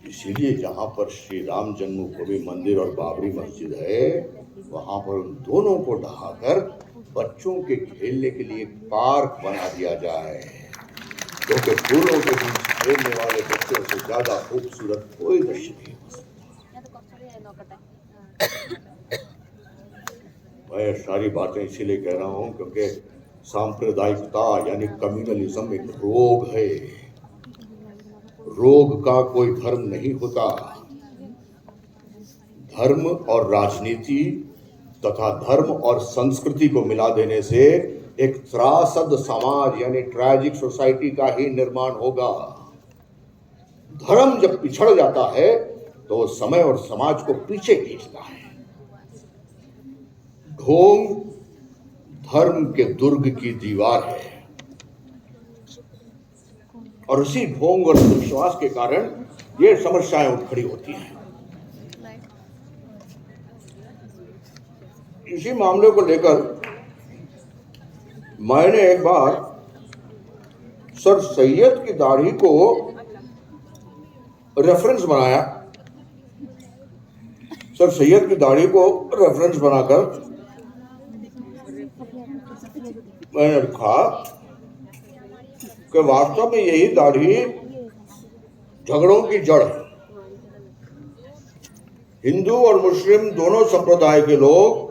इसीलिए जहां पर श्री राम जन्मभूमि मंदिर और बाबरी मस्जिद है, वहां पर उन दोनों को ढहाकर बच्चों के खेलने के लिए पार्क बना दिया जाए, क्योंकि फूलों के बीच खेलने वाले बच्चों से ज्यादा खूबसूरत कोई दृश्य नहीं हो सकता। मैं सारी बातें इसीलिए कह रहा हूं क्योंकि सांप्रदायिकता यानी कम्युनलिज्म एक रोग है। रोग का कोई धर्म नहीं होता। धर्म और राजनीति तथा धर्म और संस्कृति को मिला देने से एक त्रासद समाज यानी ट्रैजिक सोसाइटी का ही निर्माण होगा। धर्म जब पिछड़ जाता है तो समय और समाज को पीछे खींचता है। ढोंग धर्म के दुर्ग की दीवार है और उसी ढोंग और विश्वास के कारण ये समस्याएं उठ खड़ी होती हैं। इसी मामले को लेकर मैंने एक बार सर सैयद की दाढ़ी को रेफरेंस बनाया। सर सैयद की दाढ़ी को रेफरेंस बनाकर मैंने लिखा कि वास्तव में यही दाढ़ी झगड़ों की जड़ है। हिंदू और मुस्लिम दोनों संप्रदाय के लोग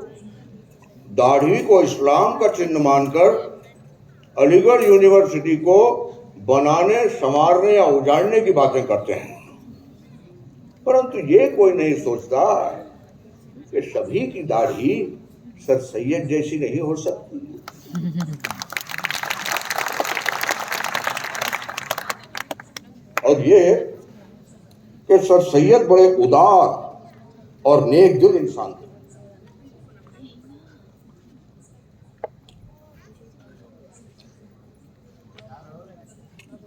दाढ़ी को इस्लाम का चिन्ह मानकर अलीगढ़ यूनिवर्सिटी को बनाने, संवारने या उजाड़ने की बातें करते हैं, परंतु ये कोई नहीं सोचता कि सभी की दाढ़ी सर सैयद जैसी नहीं हो सकती। और ये कि सर सैयद बड़े उदार और नेक दिल इंसान थे।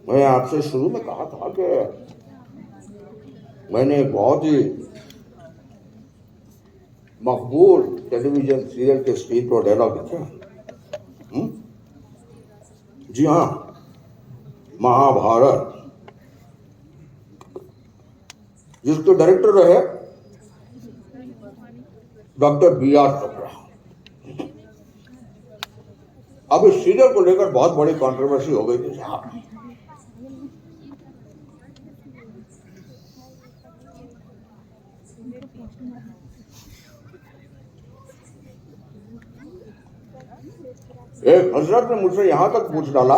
मैं आपसे शुरू में कहा था कि मैंने एक बहुत ही मकबूल टेलीविजन सीरियल के स्क्रीन पर डायलॉग लिखा। जी हाँ, महाभारत, जिसके डायरेक्टर रहे डॉक्टर B.R. चोपड़ा। अब इस सीरियल को लेकर बहुत बड़ी कंट्रोवर्सी हो गई थी साहब। एक हजरत ने मुझसे यहां तक पूछ डाला,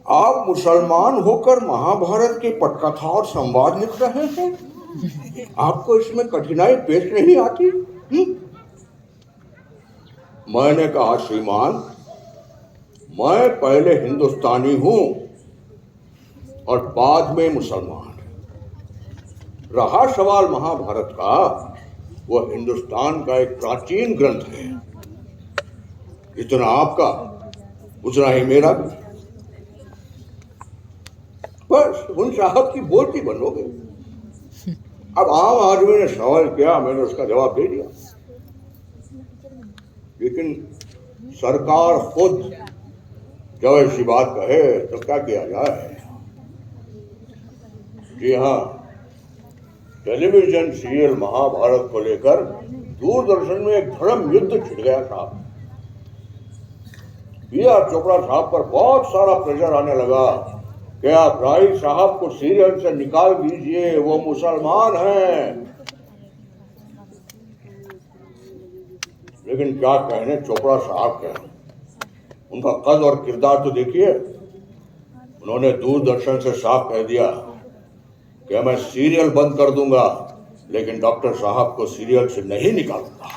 आप मुसलमान होकर महाभारत की पटकथा और संवाद लिख रहे हैं, आपको इसमें कठिनाई पेश नहीं आती? मैंने कहा, श्रीमान, मैं पहले हिंदुस्तानी हूं और बाद में मुसलमान। रहा सवाल महाभारत का, वह हिंदुस्तान का एक प्राचीन ग्रंथ है, जितना आपका उतना ही मेरा भी। बस उन साहब की बोलती बंद हो गई। अब आम आदमी ने सवाल किया, मैंने उसका जवाब दे दिया, लेकिन सरकार खुद जब ऐसी बात कहे तो क्या किया जाए। जी हाँ, टेलीविजन सीरियल महाभारत को लेकर दूरदर्शन में एक धर्म युद्ध छिड़ गया था। B.R. चोपड़ा साहब पर बहुत सारा प्रेशर आने लगा कि आप राय साहब को सीरियल से निकाल दीजिए, वो मुसलमान हैं। लेकिन क्या कहने चोपड़ा साहब के, उनका कद और किरदार तो देखिए। उन्होंने दूरदर्शन से साफ कह दिया कि मैं सीरियल बंद कर दूंगा, लेकिन डॉक्टर साहब को सीरियल से नहीं निकालूंगा।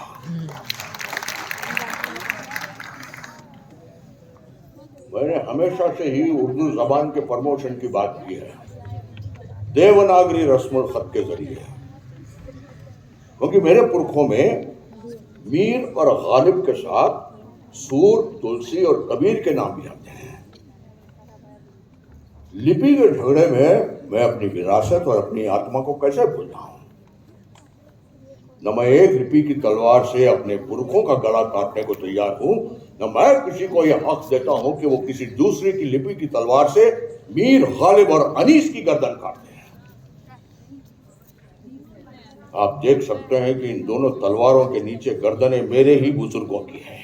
मैंने हमेशा से ही उर्दू जबान के प्रमोशन की बात की है, देवनागरी रस्मुल खत के जरिए, क्योंकि मेरे पुरखों में मीर और गालिब के साथ सूर, तुलसी और कबीर के नाम भी आते हैं। लिपि के झगड़े में मैं अपनी विरासत और अपनी आत्मा को कैसे भूल जाऊं? न मैं एक लिपि की तलवार से अपने पुरखों का गला काटने को तैयार हूं, न मैं किसी को यह हक देता हूं कि वो किसी दूसरे की लिपि की तलवार से मीर गालिब और अनीस की गर्दन काटते हैं। आप देख सकते हैं कि इन दोनों तलवारों के नीचे गर्दनें मेरे ही बुजुर्गों की हैं।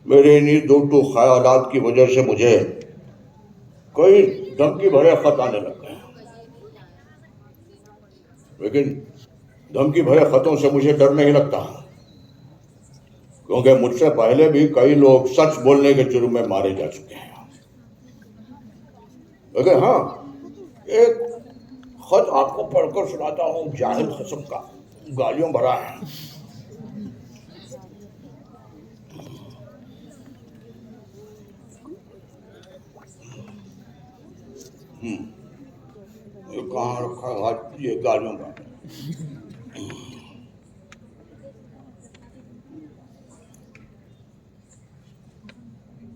मेरे इन्हीं दो टू ख्यालात की वजह से मुझे कई धमकी भरे खत आने लग गए, लेकिन धमकी भरे खतों से मुझे डर नहीं लगता, क्योंकि मुझसे पहले भी कई लोग सच बोलने के जुर्म में मारे जा चुके हैं। लेकिन हाँ, एक खत आपको पढ़कर सुनाता हूं, जाहिल किस्म का, गालियों भरा है। ये कहाँ रखा है? ये गालियों भरा।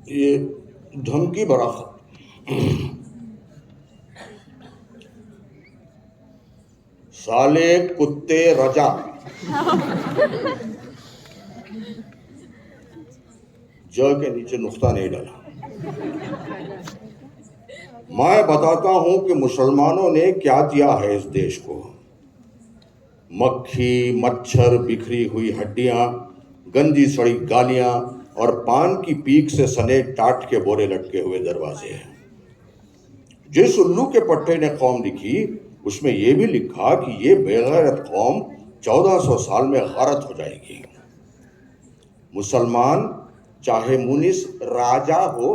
ये धमकी भरा खत। साले कुत्ते रजा, ज के नीचे नुक्ता नहीं डाला। मैं बताता हूं कि मुसलमानों ने क्या दिया है इस देश को। मक्खी, मच्छर, बिखरी हुई हड्डियां, गंदी सड़ी गालियां और पान की पीक से सने टाट के बोरे लटके हुए दरवाजे हैं। जिस उल्लू के पट्टे ने कौम लिखी, उसमें यह भी लिखा कि ये बेगैरत कौम 1400 साल में गारत हो जाएगी। मुसलमान चाहे मुनिस राजा हो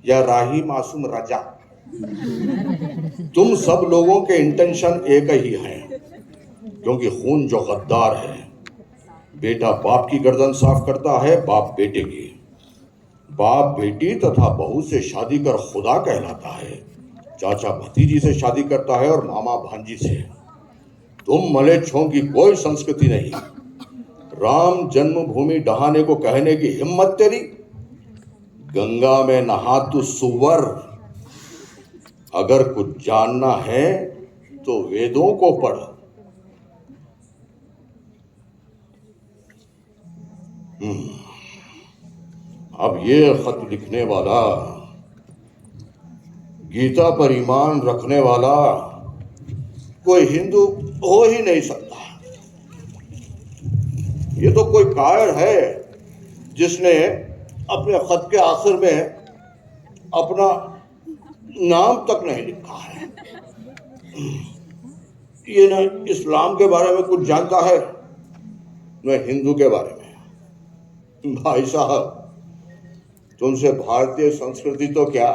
या राही मासूम रजा, तुम सब लोगों के इंटेंशन एक ही हैं, क्योंकि खून जो गद्दार है, बेटा बाप की गर्दन साफ करता है, बाप बेटे की, बाप बेटी तथा बहू से शादी कर खुदा कहलाता है, चाचा भतीजी से शादी करता है और मामा भांजी से। तुम मलेच्छों की कोई संस्कृति नहीं। राम जन्मभूमि डहाने को कहने की हिम्मत तेरी? गंगा में नहा तू सुवर। अगर कुछ जानना है तो वेदों को पढ़। अब ये खत लिखने वाला, गीता पर ईमान रखने वाला कोई हिंदू हो ही नहीं सकता। ये तो कोई कायर है जिसने अपने खत के आखिर में अपना नाम तक नहीं लिखा है। ये न इस्लाम के बारे में कुछ जानता है, न हिंदू के बारे में। भाई साहब, तुमसे भारतीय संस्कृति तो क्या,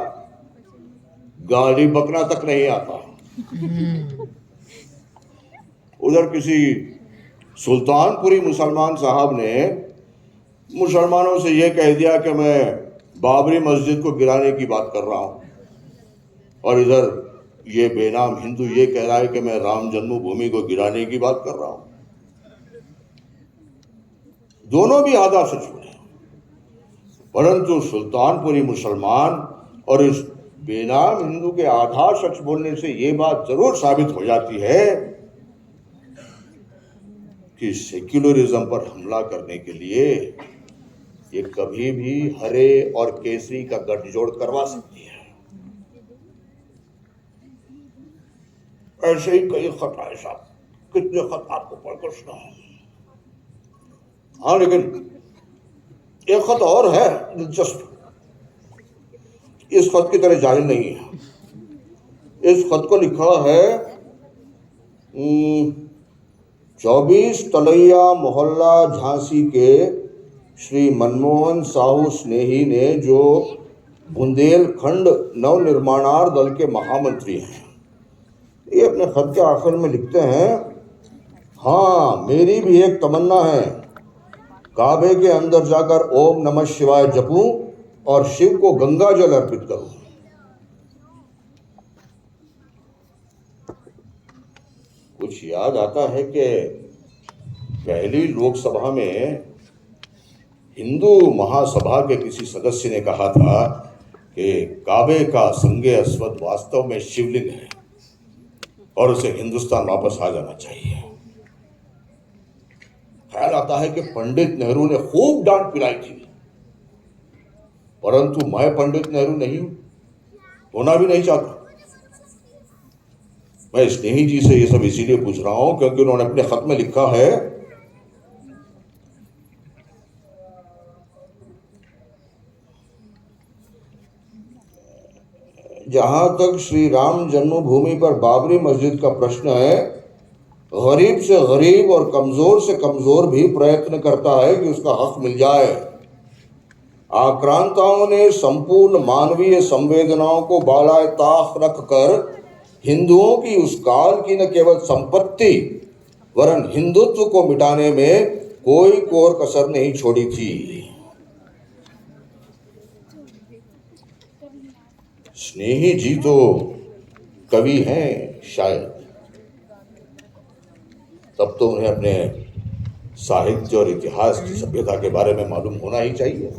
गाली बकना तक नहीं आता। उधर किसी सुल्तानपुरी मुसलमान साहब ने मुसलमानों से यह कह दिया कि मैं बाबरी मस्जिद को गिराने की बात कर रहा हूं, और इधर ये बेनाम हिंदू ये कह रहा है कि मैं राम जन्मभूमि को गिराने की बात कर रहा हूं। दोनों भी आधा सच बोले, परंतु सुल्तानपुरी मुसलमान और इस बेनाम हिंदू के आधा सच बोलने से यह बात जरूर साबित हो जाती है कि सेक्युलरिज्म पर हमला करने के लिए ये कभी भी हरे और केसरी का गठजोड़ करवा सकती है। ऐसे ही कई खत आए साहब, कितने खत आपको पढ़कर सुनाऊं। हाँ, लेकिन एक खत और है दिलचस्प। इस खत की तरह जाहिल नहीं है। इस खत को लिखा है 24 तलैया मोहल्ला झांसी के श्री मनमोहन साहू स्नेही ने, जो बुंदेलखंड नवनिर्माणार्थ दल के महामंत्री हैं। ये अपने खत के आखिर में लिखते हैं, हाँ, मेरी भी एक तमन्ना है, काबे के अंदर जाकर ओम नमः शिवाय जपूं और शिव को गंगा जल अर्पित करूं। कुछ याद आता है कि पहली लोकसभा में हिंदू महासभा के किसी सदस्य ने कहा था कि काबे का संगे अस्वद वास्तव में शिवलिंग है और उसे हिंदुस्तान वापस आ जाना चाहिए। ख्याल आता है कि पंडित नेहरू ने खूब डांट पिलाई थी, परंतु मैं पंडित नेहरू नहीं हूं, होना भी नहीं चाहता। मैं स्नेही जी से ये सब इसीलिए पूछ रहा हूं क्योंकि उन्होंने अपने खत में लिखा है जहां तक श्री राम जन्मभूमि पर बाबरी मस्जिद का प्रश्न है, गरीब से गरीब और कमजोर से कमजोर भी प्रयत्न करता है कि उसका हक मिल जाए। आक्रांताओं ने संपूर्ण मानवीय संवेदनाओं को बालाए ताख रखकर हिंदुओं की उस काल की न केवल संपत्ति वरन हिंदुत्व को मिटाने में कोई कोर कसर नहीं छोड़ी थी। स्नेही जी तो कवि हैं शायद, तब तो उन्हें अपने साहित्य और इतिहास की सभ्यता के बारे में मालूम होना ही चाहिए।